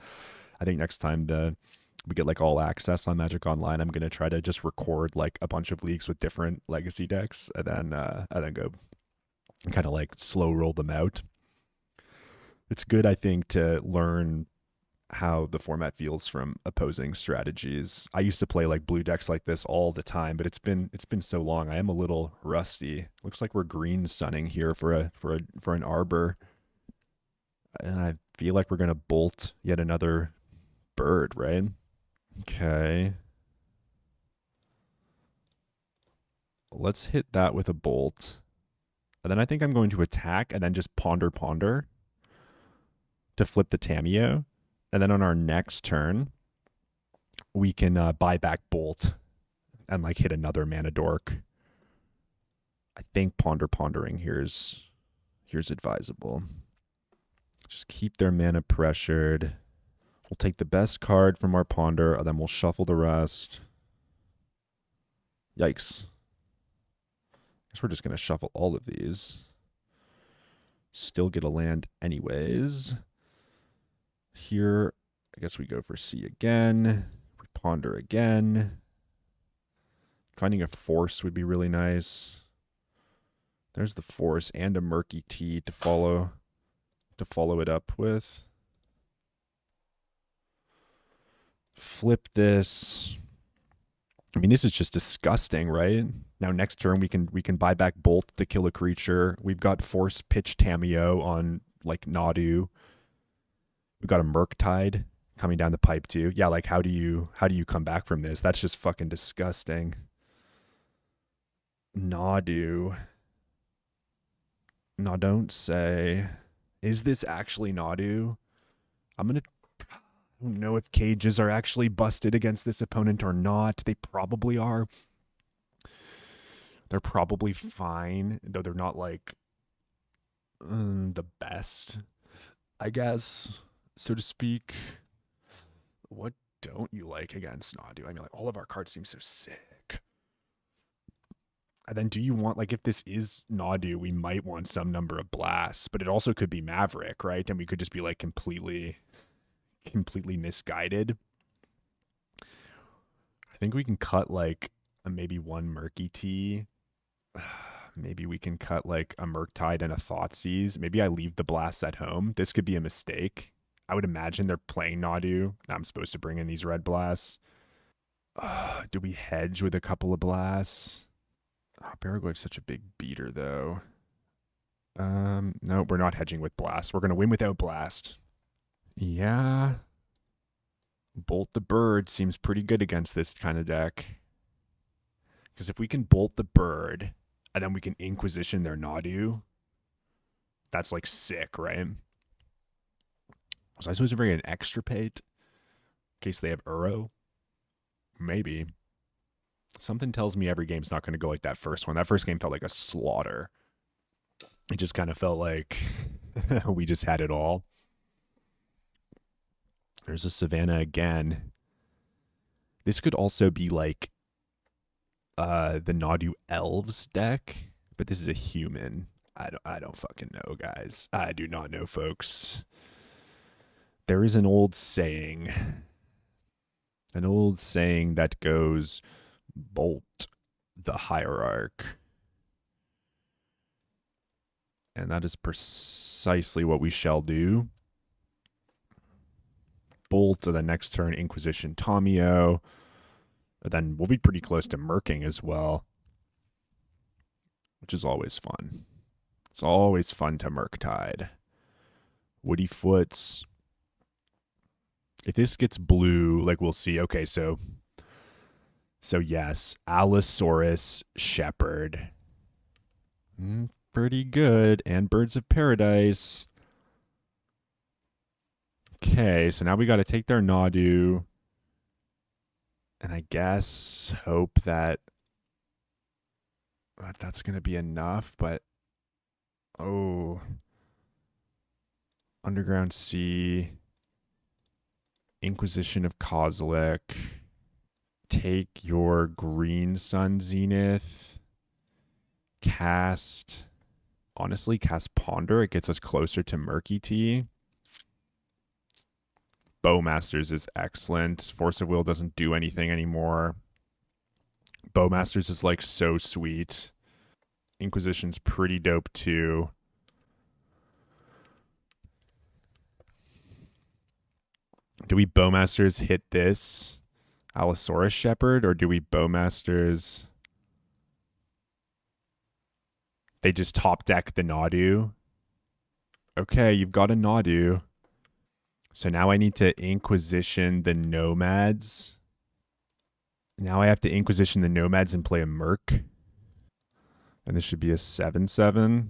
I think next time we get like all access on Magic Online, I'm gonna try to just record like a bunch of leagues with different legacy decks, and then go and kind of like slow roll them out. It's good, I think, to learn how the format feels from opposing strategies. I used to play like blue decks like this all the time, but it's been so long. I am a little rusty. Looks like we're green sunning here for an arbor, and I feel like we're gonna bolt yet another bird, right? Okay. Let's hit that with a bolt. And then I think I'm going to attack and then just ponder to flip the Tamiyo. And then on our next turn, we can buy back bolt and like hit another mana dork. I think pondering here's advisable. Just keep their mana pressured. We'll take the best card from our ponder, and then we'll shuffle the rest. Yikes. Guess we're just going to shuffle all of these. Still get a land anyways. Here, I guess we go for C again. We ponder again. Finding a force would be really nice. There's the force and a murky T to follow it up with. Flip this. I mean, this is just disgusting, right? Now next turn we can buy back bolt to kill a creature. We've got force pitch Tamiyo on like Nadu. We've got a Murktide coming down the pipe too. Yeah, like how do you come back from this? That's just fucking disgusting. Nadu. No, don't say. Is this actually Nadu? I don't know if cages are actually busted against this opponent or not. They probably are. They're probably fine, though they're not like the best, I guess, so to speak. What don't you like against Nadu? I mean, like all of our cards seem so sick. And then do you want, like, if this is Nadu, we might want some number of blasts, but it also could be Maverick, right? And we could just be like completely misguided. I think we can cut like maybe one Murky Tea. Maybe we can cut like a Murktide and a Thoughtseize. Maybe I leave the blasts at home. This could be a mistake. I would imagine they're playing Nadu. I'm supposed to bring in these red blasts. Do we hedge with a couple of blasts? Oh, Baragor's such a big beater, though. No, we're not hedging with blast. We're going to win without blast. Yeah. Bolt the bird seems pretty good against this kind of deck. Because if we can bolt the bird, and then we can Inquisition their Nadu, that's like sick, right? Was I supposed to bring an Extirpate in case they have Uro? Maybe. Something tells me every game's not going to go like that first one. That first game felt like a slaughter. It just kind of felt like we just had it all. There's a Savannah again. This could also be like the Nadu Elves deck, but this is a human. I don't fucking know, guys. I do not know, folks. There is an old saying that goes, bolt the hierarch. And that is precisely what we shall do. Bolt, and then next turn, Inquisition Tamiyo. Then we'll be pretty close to murking as well, which is always fun. It's always fun to Murktide. Woody Foots. If this gets blue, like we'll see. Okay, so yes, Allosaurus Shepherd. Pretty good. And Birds of Paradise. Okay, so now we got to take their Nadu. And I guess hope that that's going to be enough. But, oh. Underground Sea. Inquisition of Kozilek. Take your Green Sun Zenith. Cast. Honestly, cast Ponder. It gets us closer to Murky Tea. Bowmasters is excellent. Force of Will doesn't do anything anymore. Bowmasters is like so sweet. Inquisition's pretty dope too. Do we Bowmasters hit this Allosaurus Shepherd, or do we Bowmasters... They just top deck the Nadu? Okay, you've got a Nadu. So now I need to Inquisition the Nomads. Now I have to Inquisition the Nomads and play a Merc. And this should be a 7/7.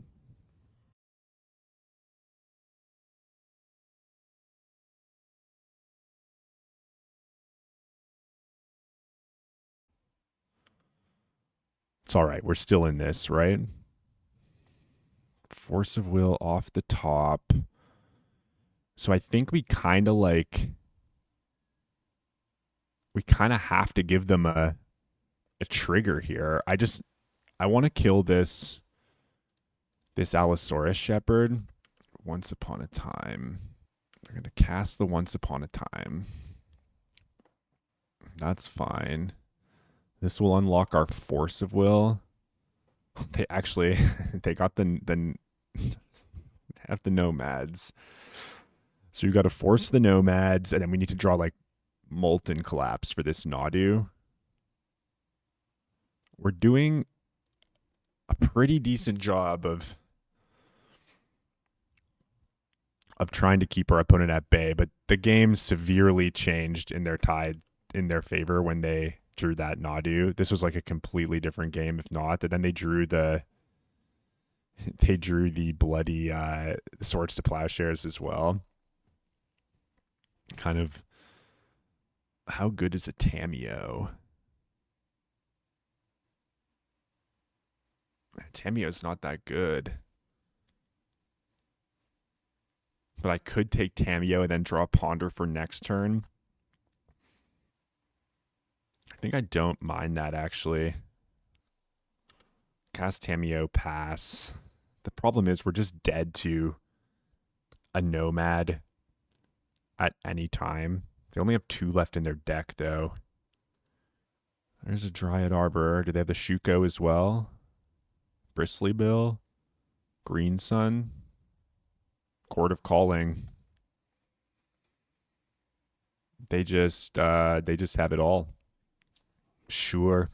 It's all right. We're still in this, right? Force of Will off the top. So I think we kind of like... We kind of have to give them a trigger here. I want to kill this Allosaurus Shepherd. Once Upon a Time. We're going to cast the Once Upon a Time. That's fine. This will unlock our Force of Will. They actually, they got the have the Nomads. So we've got to force the Nomads, and then we need to draw like Molten Collapse for this Nadu. We're doing a pretty decent job of trying to keep our opponent at bay, but the game severely changed in their favor when they drew that Nadu. This was like a completely different game, if not. And then they drew the bloody Swords to Plowshares as well. Kind of, how good is a Tamiyo? Tamiyo's not that good. But I could take Tamiyo and then draw Ponder for next turn. I think I don't mind that, actually. Cast Tamiyo, pass. The problem is we're just dead to a Nomad at any time. They only have 2 left in their deck, though. There's a Dryad Arbor. Do they have the Shuko as well? Bristly Bill. Green Sun. Court of Calling. They just have it all. Sure.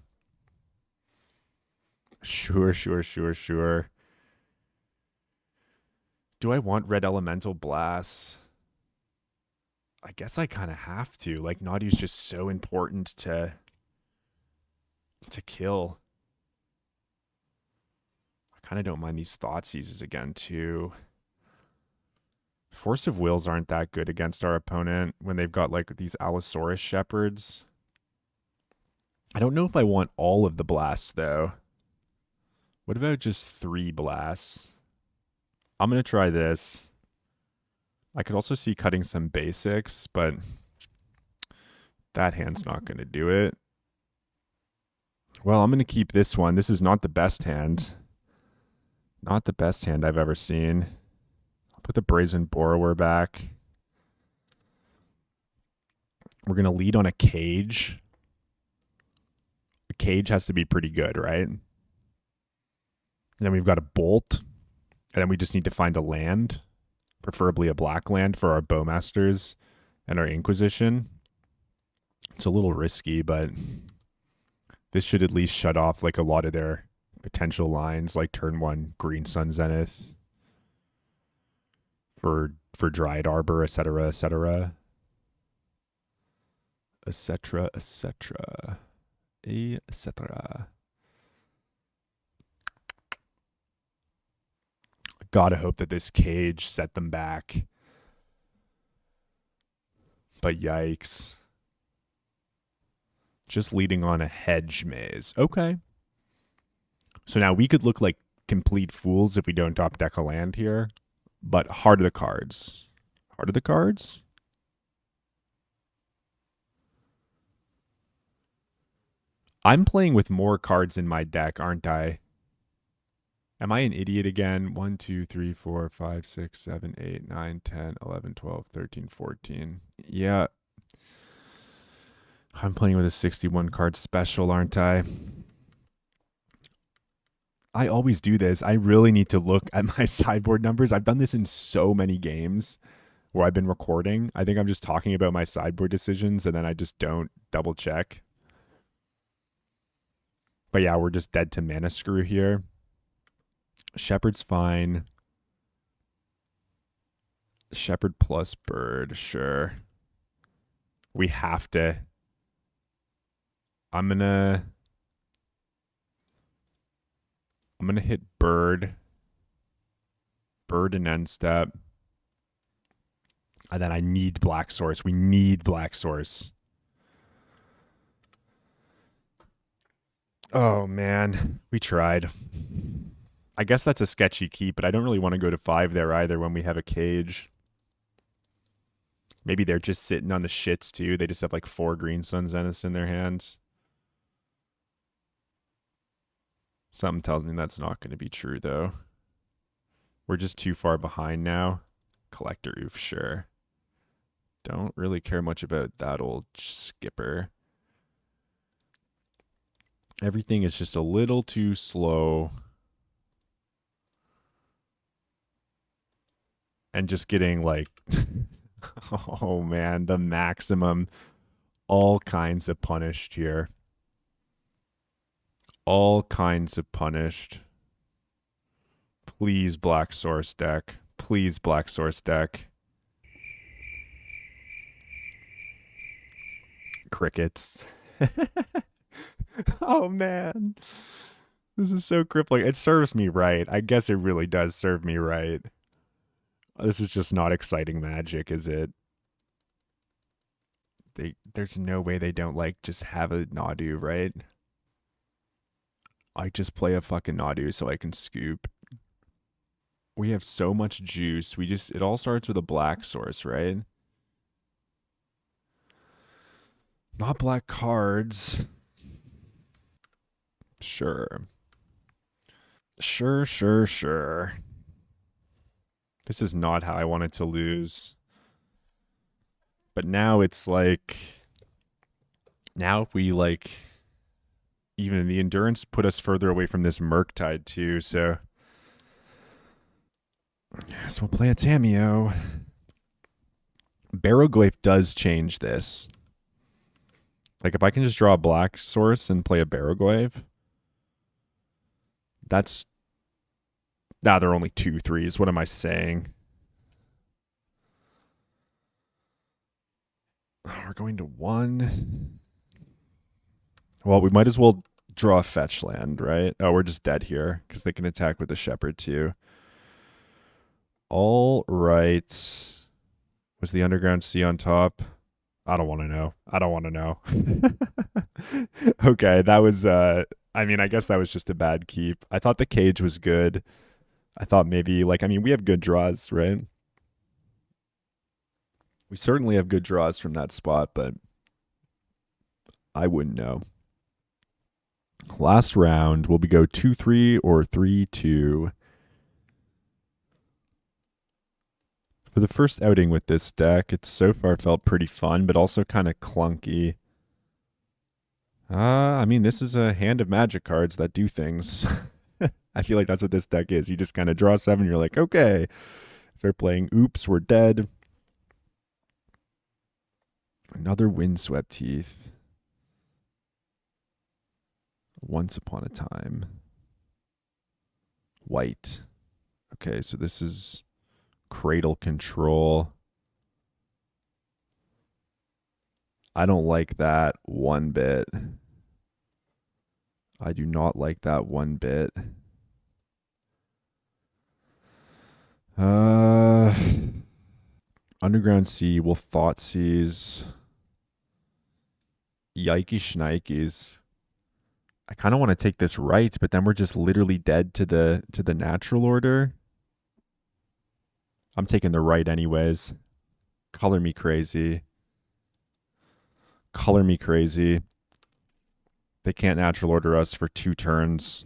Do I want Red Elemental Blast? I guess I kind of have to. Like, Nadu's just so important to kill. I kind of don't mind these Thoughtseizes again, too. Force of Wills aren't that good against our opponent when they've got, like, these Allosaurus Shepherds. I don't know if I want all of the blasts, though. What about just 3 blasts? I'm going to try this. I could also see cutting some basics, but that hand's not going to do it. Well, I'm going to keep this one. This is not the best hand. Not the best hand I've ever seen. I'll put the Brazen Borrower back. We're going to lead on a Cage. A Cage has to be pretty good, right? And then we've got a Bolt. And then we just need to find a land. Preferably a black land for our Bowmasters and our Inquisition. It's a little risky, but this should at least shut off like a lot of their potential lines, like turn 1 Green Sun Zenith for Dryad Arbor, etc., etc. Etc., etc. Etc. Gotta hope that this Cage set them back. But yikes. Just leading on a Hedge Maze. Okay. So now we could look like complete fools if we don't top deck a land here. But heart of the cards. Heart of the cards? I'm playing with more cards in my deck, aren't I? Am I an idiot again? 1, 2, 3, 4, 5, 6, 7, 8, 9, 10, 11, 12, 13, 14. Yeah, I'm playing with a 61 card special, aren't I? I always do this. I really need to look at my sideboard numbers. I've done this in so many games where I've been recording. I think I'm just talking about my sideboard decisions and then I just don't double check. But yeah, we're just dead to mana screw here. Shepherd's fine. Shepherd plus bird, sure. We have to. I'm gonna hit bird. Bird and end step. And then I need black source. We need black source. Oh man, we tried. I guess that's a sketchy keep, but I don't really want to go to 5 there either when we have a cage. Maybe they're just sitting on the shits too. They just have like 4 Green Sun Zeniths in their hands. Something tells me that's not going to be true though. We're just too far behind now. Collector Oof, sure. Don't really care much about that old skipper. Everything is just a little too slow. And just getting like, oh man, the maximum. All kinds of punished here. All kinds of punished. Please, black source deck. Please, black source deck. Crickets. Oh man. This is so crippling. It serves me right. I guess it really does serve me right. This is just not exciting magic, is it? There's no way they don't like just have a Nadu, right? I just play a fucking Nadu so I can scoop. We have so much juice. It all starts with a black source, right? Not black cards. Sure. Sure, sure, sure. This is not how I wanted to lose. But now it's like, now if we like, even the endurance put us further away from this Murktide too, so. So we'll play a Tameo. Barrowglyph does change this. Like if I can just draw a black source and play a Barrowglyph, that's. Nah, there are only 2 3s. What am I saying? We're going to 1. Well, we might as well draw a fetch land, right? Oh, we're just dead here because they can attack with the shepherd too. All right. Was the underground sea on top? I don't want to know. I don't want to know. Okay, that was I mean, I guess that was just a bad keep. I thought the cage was good. I thought maybe like I mean, we have good draws, right? We certainly have good draws from that spot, but I wouldn't know. Last round, will we go 2-3 or 3-2? For the first outing with this deck, it's so far felt pretty fun, but also kind of clunky. I mean, this is a hand of magic cards that do things. I feel like that's what this deck is. You just kind of draw 7, you're like, okay. If they're playing oops, we're dead. Another Windswept Teeth. Once upon a time. White. Okay, so this is Cradle Control. I don't like that one bit. I do not like that one bit. Underground Sea will Thoughtseize. Yikey shnikes. I kind of want to take this right, but then we're just literally dead to the natural order. I'm taking the right anyways. Color me crazy. Color me crazy. They can't natural order us for 2 turns.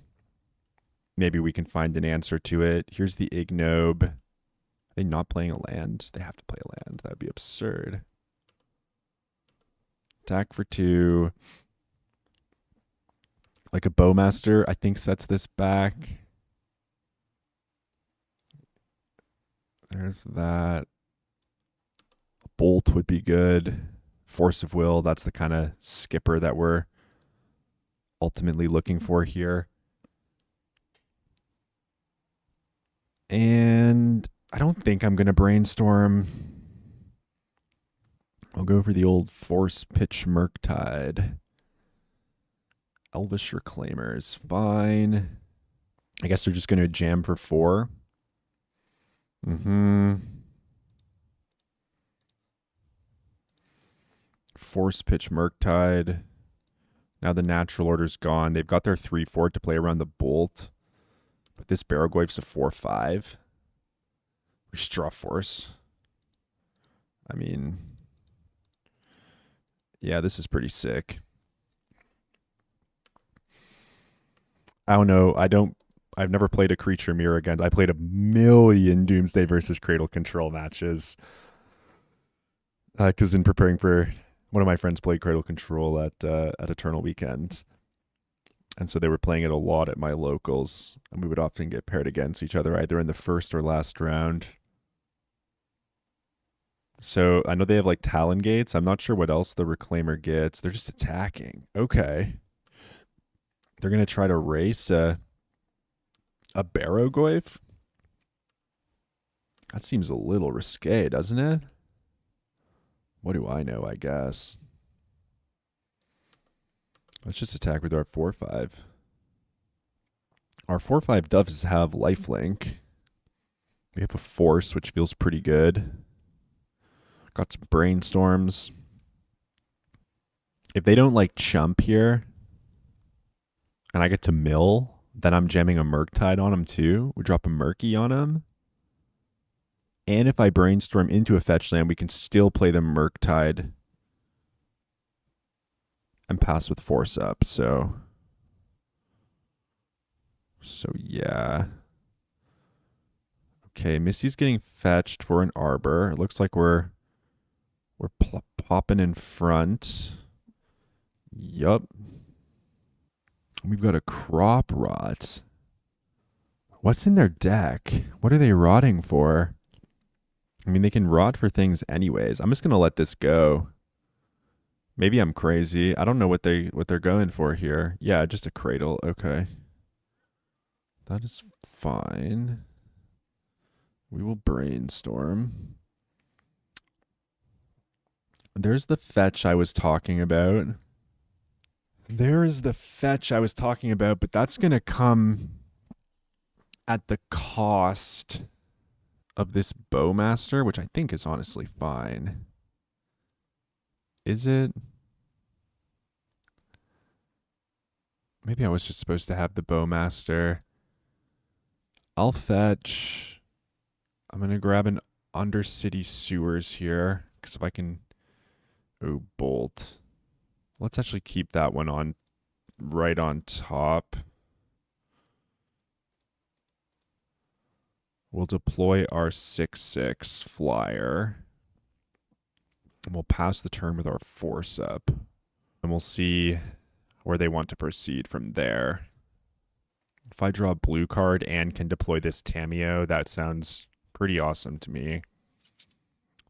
Maybe we can find an answer to it. Here's the Ignobe. Are they not playing a land? They have to play a land. That would be absurd. Attack for 2. Like a Bowmaster, I think sets this back. There's that. A Bolt would be good. Force of Will, that's the kind of skipper that we're ultimately looking for here. And I don't think I'm going to brainstorm. I'll go for the old Force Pitch Murktide. Elvish Reclaimer is fine. I guess they're just going to jam for 4. Force Pitch Murktide. Now the natural order's gone. They've got their 3/4 to play around the Bolt. But this Barrowgoyf's a 4/5. We just draw Force. I mean, yeah, this is pretty sick. I don't know. I've never played a creature mirror again. I played a million Doomsday versus Cradle Control matches. Because in preparing for, one of my friends played Cradle Control at Eternal Weekend. And so they were playing it a lot at my locals. And we would often get paired against each other either in the first or last round. So I know they have like Talon Gates. I'm not sure what else the Reclaimer gets. They're just attacking. Okay. They're going to try to race a Barrowgoyf? That seems a little risque, doesn't it? What do I know, I guess. Let's just attack with our 4/5. Our 4/5 does have lifelink. We have a Force, which feels pretty good. Got some Brainstorms. If they don't like chump here, and I get to mill, then I'm jamming a Murktide on him too. We drop a Murky on him. And if I brainstorm into a fetch land, we can still play the Murktide and pass with Force up. So yeah. Okay, Missy's getting fetched for an Arbor. It looks like we're popping in front. Yup. We've got a Crop Rot. What's in their deck? What are they rotting for? I mean, they can rot for things anyways. I'm just going to let this go. Maybe I'm crazy. I don't know what they're going for here. Yeah, just a Cradle. Okay. That is fine. We will brainstorm. There's the fetch I was talking about. There is the fetch I was talking about, but that's going to come at the cost of this Bowmaster, which I think is honestly fine. Is it? Maybe I was just supposed to have the Bowmaster. I'll fetch. I'm going to grab an Undercity Sewers here, because if I can... Oh, Bolt. Let's actually keep that one on right on top. We'll deploy our 6/6 flyer. And we'll pass the turn with our Force up. And we'll see where they want to proceed from there. If I draw a blue card and can deploy this Tamiyo, that sounds pretty awesome to me.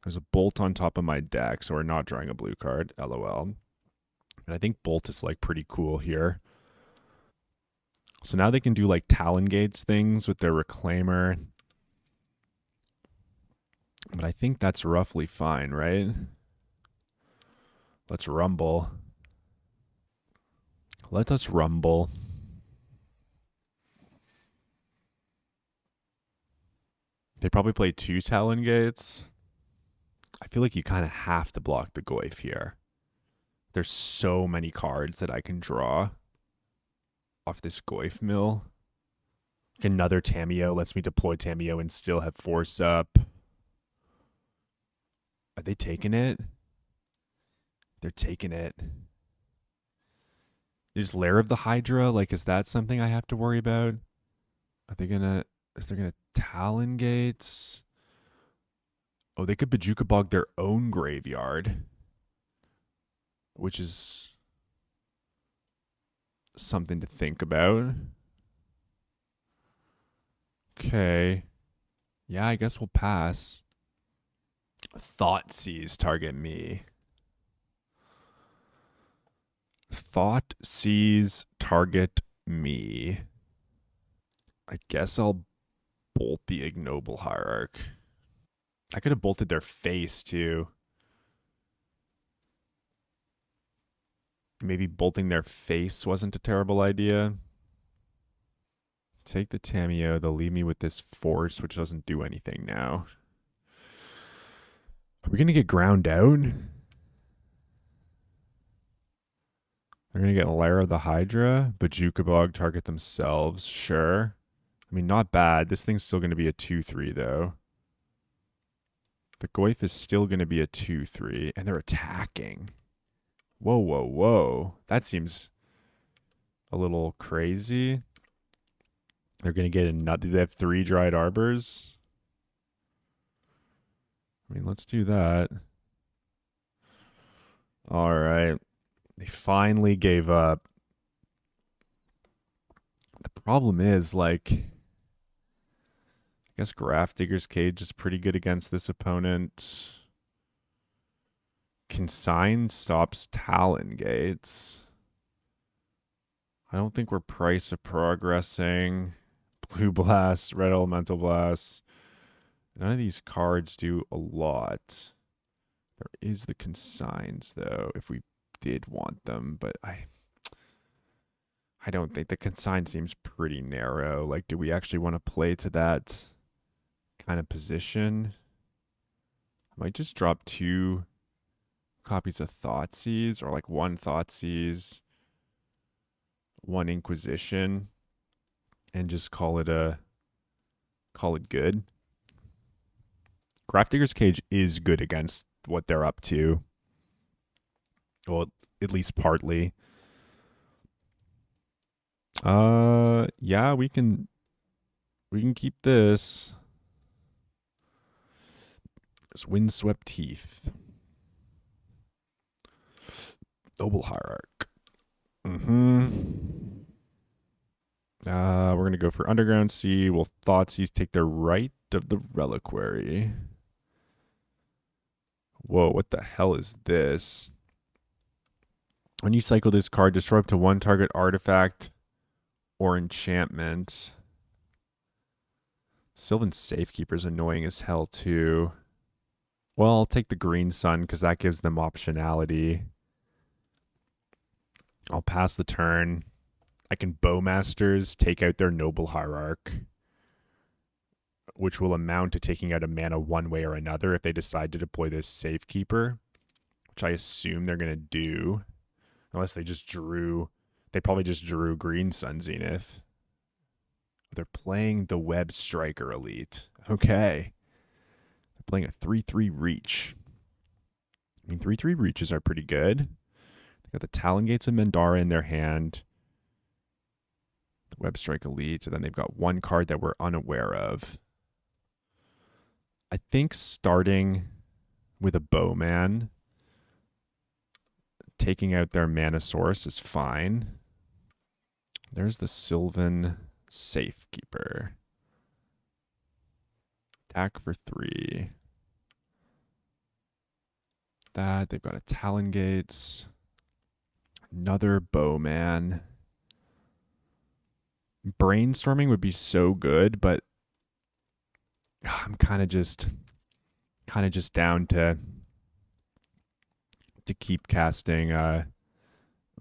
There's a Bolt on top of my deck, so we're not drawing a blue card, LOL. But I think Bolt is like pretty cool here. So now they can do like Talon Gates things with their Reclaimer. But I think that's roughly fine, right? Let's rumble. Let us rumble. They probably play 2 Talon Gates. I feel like you kind of have to block the Goyf here. There's so many cards that I can draw off this Goyf mill. Another Tamiyo lets me deploy Tamiyo and still have Force up. Are they taking it? They're taking it. Is Lair of the Hydra, like, is that something I have to worry about? Are they gonna, is there gonna Talon Gates? Oh, they could Bajuka Bog their own graveyard, which is something to think about. Okay. Yeah, I guess we'll pass. Thoughtseize target me. Thoughtseize target me. I guess I'll bolt the Ignoble Hierarch. I could have bolted their face too. Maybe bolting their face wasn't a terrible idea. Take the Tamiyo. They'll leave me with this force, which doesn't do anything now. Are we going to get ground out? They're going to get Lara the Hydra. Bajuka Bog target themselves. Sure. I mean, not bad. This thing's still going to be a 2-3, though. The Goyf is still going to be a 2-3, and they're attacking. Whoa, whoa, whoa. That seems a little crazy. They're going to get a nut. Do they have 3 Dried Arbors? I mean, let's do that. All right. They finally gave up. The problem is, like, I guess Grafdigger's Cage is pretty good against this opponent. Consign stops Talon Gates. I don't think we're price of progressing. Blue Blast, Red Elemental Blast. None of these cards do a lot. There is the Consigns, though, if we did want them, but I don't think the Consign seems pretty narrow. Like, do we actually want to play to that kind of position? I might just drop 2 copies of Thoughtseize, or like 1 Thoughtseize, 1 Inquisition, and just call it good. Grafdigger's Cage is good against what they're up to. Well, at least partly. Yeah, we can keep this. There's Windswept Teeth. Noble Hierarch. We're going to go for Underground Sea. Will Thoughtseize take their right of the Reliquary? Whoa, what the hell is this? When you cycle this card, destroy up to 1 target artifact or enchantment. Sylvan Safekeeper's annoying as hell too. Well, I'll take the Green Sun because that gives them optionality. I'll pass the turn. I can Bowmasters, take out their Noble Hierarch, which will amount to taking out a mana one way or another if they decide to deploy this Safekeeper, which I assume they're going to do. Unless they just drew... They probably just drew Green Sun Zenith. They're playing the Web Striker Elite. Okay. They're playing a 3-3 Reach. I mean, 3-3 Reaches are pretty good. They got the Talon Gates of Mendara in their hand. The Web Strike Elite. And then they've got 1 card that we're unaware of. I think starting with a Bowman, taking out their mana source is fine. There's the Sylvan Safekeeper. Attack for 3. That, they've got a Talon Gates. Another Bowman. Brainstorming would be so good, but I'm kind of just down to keep casting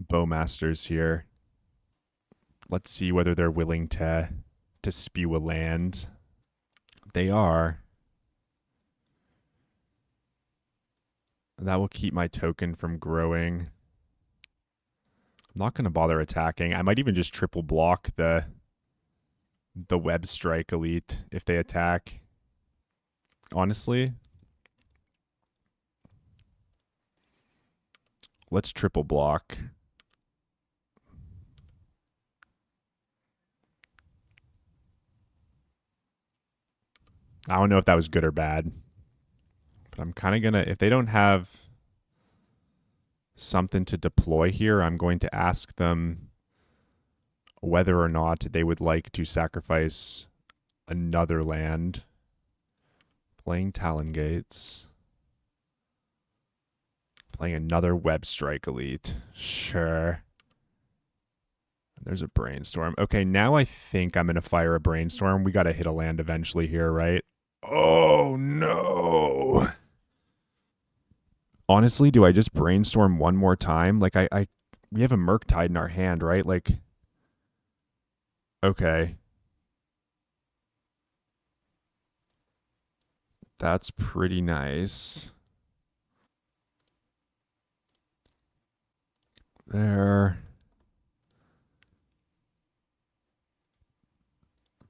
Bowmasters here. Let's see whether they're willing to spew a land. They are. That will keep my token from growing. I'm not going to bother attacking. I might even just triple block the Web Strike Elite if they attack. Honestly, Let's triple block. I don't know if that was good or bad. But I'm kind of going to, if they don't have something to deploy here, I'm going to ask them whether or not they would like to sacrifice another land. Playing Talon Gates. Playing another Web Strike Elite. Sure. There's a Brainstorm. Okay, now I think I'm going to fire a Brainstorm. We got to hit a land eventually here, right? Oh, no. Honestly, do I just Brainstorm one more time? Like, we have a Murktide in our hand, right? Like, okay. That's pretty nice. There.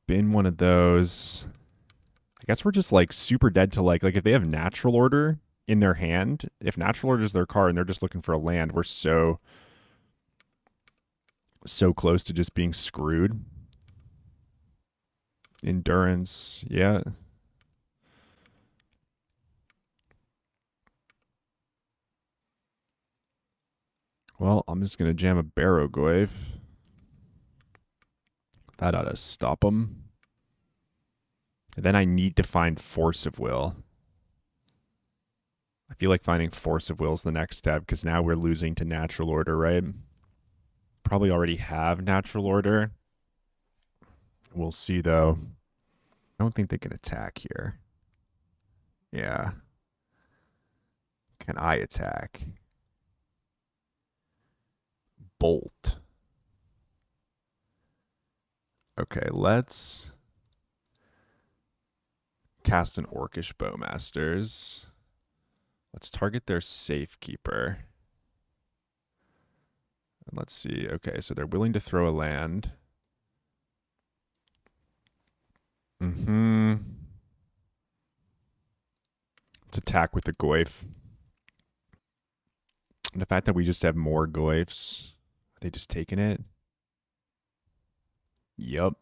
Been one of those. I guess we're just like super dead to like if they have Natural Order in their hand, if Natural Order is their card and they're just looking for a land, we're so close to just being screwed. Endurance, yeah. Well, I'm just going to jam a Barrowgoyf. That ought to stop them. And then I need to find Force of Will. I feel like finding Force of Will is the next step because now we're losing to Natural Order, right? Probably already have Natural Order. We'll see, though. I don't think they can attack here. Yeah. Can I attack? Bolt. Okay, let's cast an Orcish Bowmasters. Let's target their Safekeeper. And let's see. Okay, so they're willing to throw a land. Let's attack with the Goyf. The fact that we just have more Goyfs. Are they just taking it? Yup.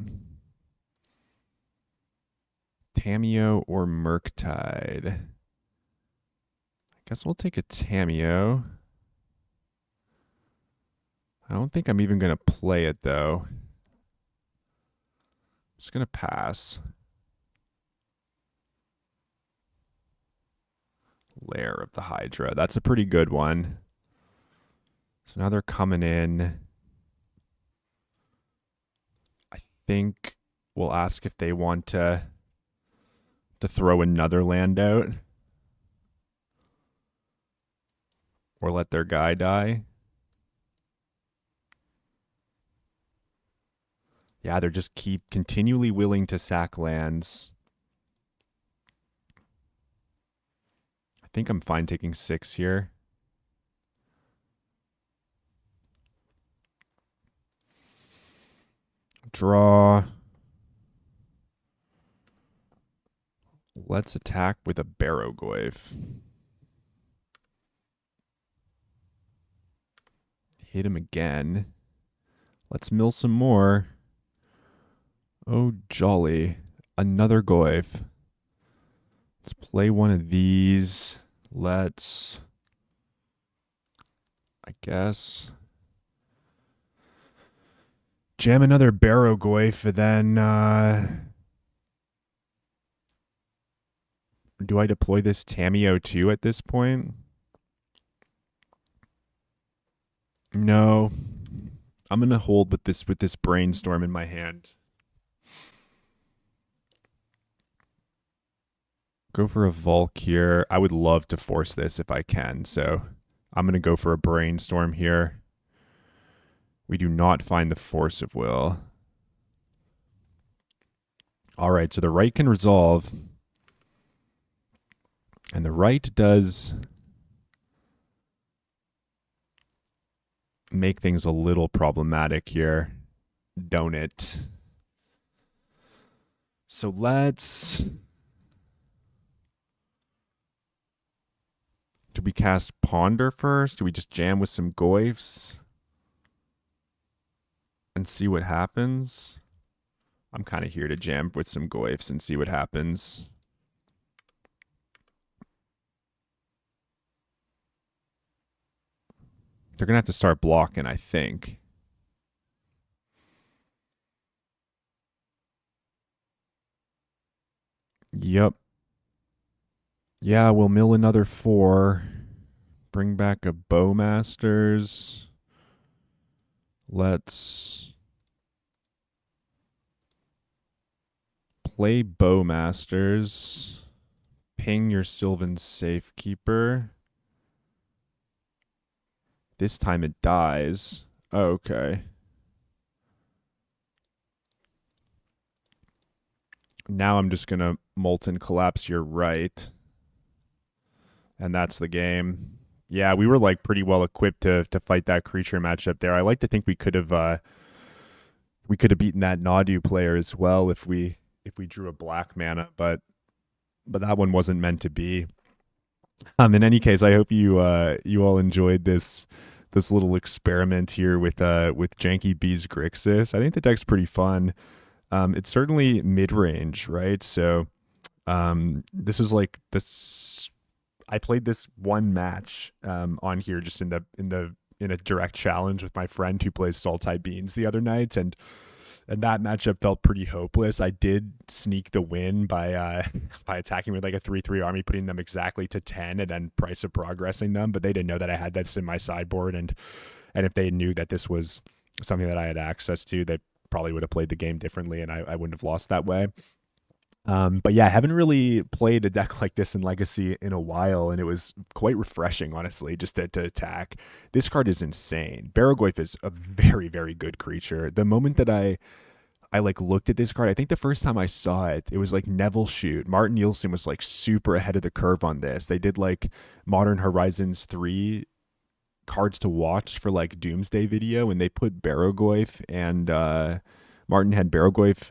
Tamiyo or Murktide? I guess we'll take a Tamiyo. I don't think I'm even going to play it, though. I'm just going to pass. Lair of the Hydra. That's a pretty good one. So now they're coming in. I think we'll ask if they want to throw another land out. Or let their guy die. Yeah, they're just continually willing to sack lands. I think I'm fine taking 6 here. Draw. Let's attack with a Barrowgoyf. Hit him again. Let's mill some more. Oh, jolly. Another Goyf. Let's play one of these. Let's, I guess, jam another Barrowgoyf, and then do I deploy this Tamiyo too at this point? No. I'm gonna hold with this Brainstorm in my hand. Go for a Volk here. I would love to force this if I can, so I'm gonna go for a Brainstorm here. We do not find the Force of Will. All right, so the right can resolve. And the right does make things a little problematic here, don't it? So let's... we cast Ponder first? Do we just jam with some Goyfs and see what happens? I'm kind of here to jam with some Goyfs and see what happens. They're going to have to start blocking, I think. Yep. Yeah, we'll mill another 4. Bring back a Bowmasters. Let's play Bowmasters. Ping your Sylvan Safekeeper. This time it dies. Oh, okay. Now I'm just going to Molten Collapse your right. And that's the game. Yeah, we were like pretty well equipped to fight that creature matchup there. I like to think we could have beaten that Nadu player as well if we drew a black mana, but that one wasn't meant to be. In any case, I hope you all enjoyed this little experiment here with Janky Grixis. I think the deck's pretty fun. It's certainly mid-range, right? So this is like this. I played this one match on here just in a direct challenge with my friend who plays Saltide Beans the other night, and that matchup felt pretty hopeless. I did sneak the win by attacking with like a 3/3 army, putting them exactly to 10, and then price of progressing them. But they didn't know that I had this in my sideboard, and if they knew that this was something that I had access to, they probably would have played the game differently, and I wouldn't have lost that way. But yeah, I haven't really played a deck like this in Legacy in a while, and it was quite refreshing, honestly, just to attack. This card is insane. Barrogoyf is a very, very good creature. The moment that I like looked at this card, I think the first time I saw it, it was like Neville Shoot. Martin Nielsen was like super ahead of the curve on this. They did like Modern Horizons 3 cards to watch for like Doomsday video, and they put Barrogoyf and Martin had Barrogoyf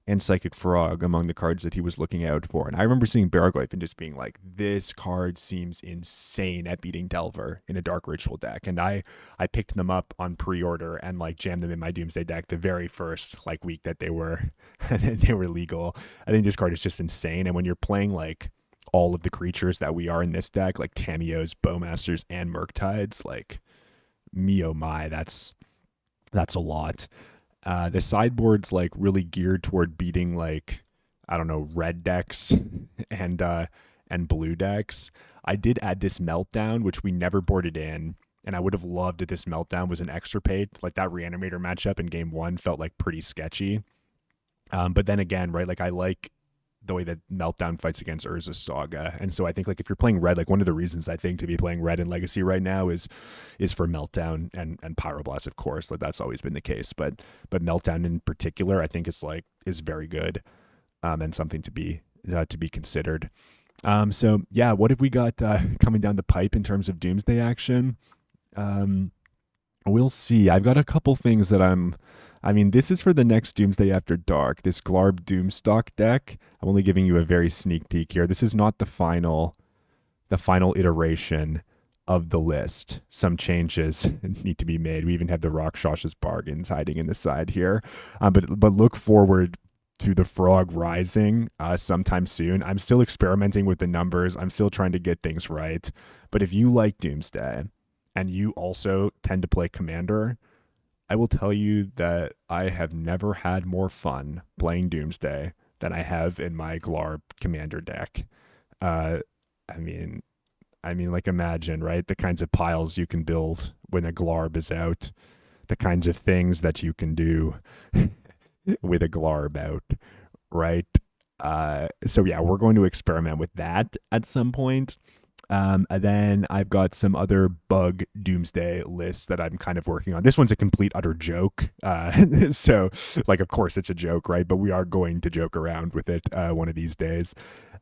and Psychic Frog among the cards that he was looking out for. And I remember seeing Barrogoyf and just being like, this card seems insane at beating Delver in a Dark Ritual deck. And I picked them up on pre-order and like jammed them in my Doomsday deck the very first like week that they were legal. I think this card is just insane. And when you're playing like all of the creatures that we are in this deck, like Tamios, Bowmasters, and Murktides, like me oh my, that's a lot. The sideboard's like really geared toward beating like, I don't know, red decks and blue decks. I did add this Meltdown, which we never boarded in, and I would have loved if this Meltdown was an extirpate. Like that Reanimator matchup in game 1 felt like pretty sketchy. But then again, right, like I like the way that Meltdown fights against Urza's Saga. And so I think like if you're playing red, like one of the reasons I think to be playing red in Legacy right now is for Meltdown and Pyroblast, of course. Like that's always been the case. But Meltdown in particular, I think is very good and something to be considered. So yeah, what have we got coming down the pipe in terms of Doomsday action? We'll see. I've got a couple things that this is for the next Doomsday After Dark, this Glarb Doomstock deck. I'm only giving you a very sneak peek here. This is not the final iteration of the list. Some changes need to be made. We even have the Rakshas's Bargains hiding in the side here. But look forward to the Frog Rising sometime soon. I'm still experimenting with the numbers. I'm still trying to get things right. But if you like Doomsday and you also tend to play Commander, I will tell you that I have never had more fun playing Doomsday than I have in my Glarb Commander deck. I mean, like imagine, right? The kinds of piles you can build when a Glarb is out, the kinds of things that you can do with a Glarb out, right? So yeah, we're going to experiment with that at some point. And then I've got some other bug Doomsday lists that I'm kind of working on. This one's a complete utter joke. So like, of course it's a joke, right? But we are going to joke around with it one of these days.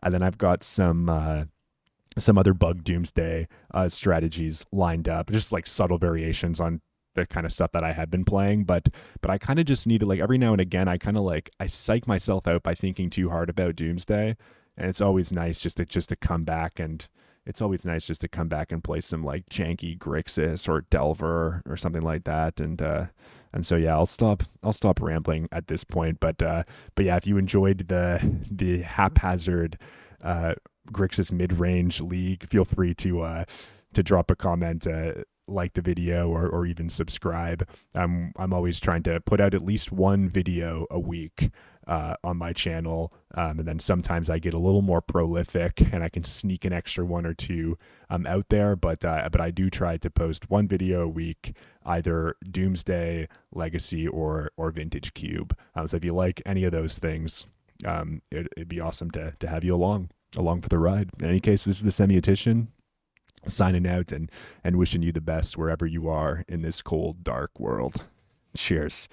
And then I've got some other bug Doomsday strategies lined up, just like subtle variations on the kind of stuff that I had been playing. But I kind of just need to, like, every now and again, I kind of like, I psych myself out by thinking too hard about Doomsday. And it's always nice just to come back and it's always nice just to come back and play some like Janky Grixis or Delver or something like that. And so yeah, I'll stop rambling at this point. But yeah, if you enjoyed the haphazard Grixis Midrange League, feel free to drop a comment, like the video, or even subscribe. I'm always trying to put out at least one video a week on my channel, and then sometimes I get a little more prolific and I can sneak an extra one or two out there. But I do try to post one video a week, either Doomsday, Legacy, or Vintage Cube. So if you like any of those things, it'd be awesome to have you along for the ride. In any case, this is the Semiotician signing out and wishing you the best wherever you are in this cold, dark world. Cheers.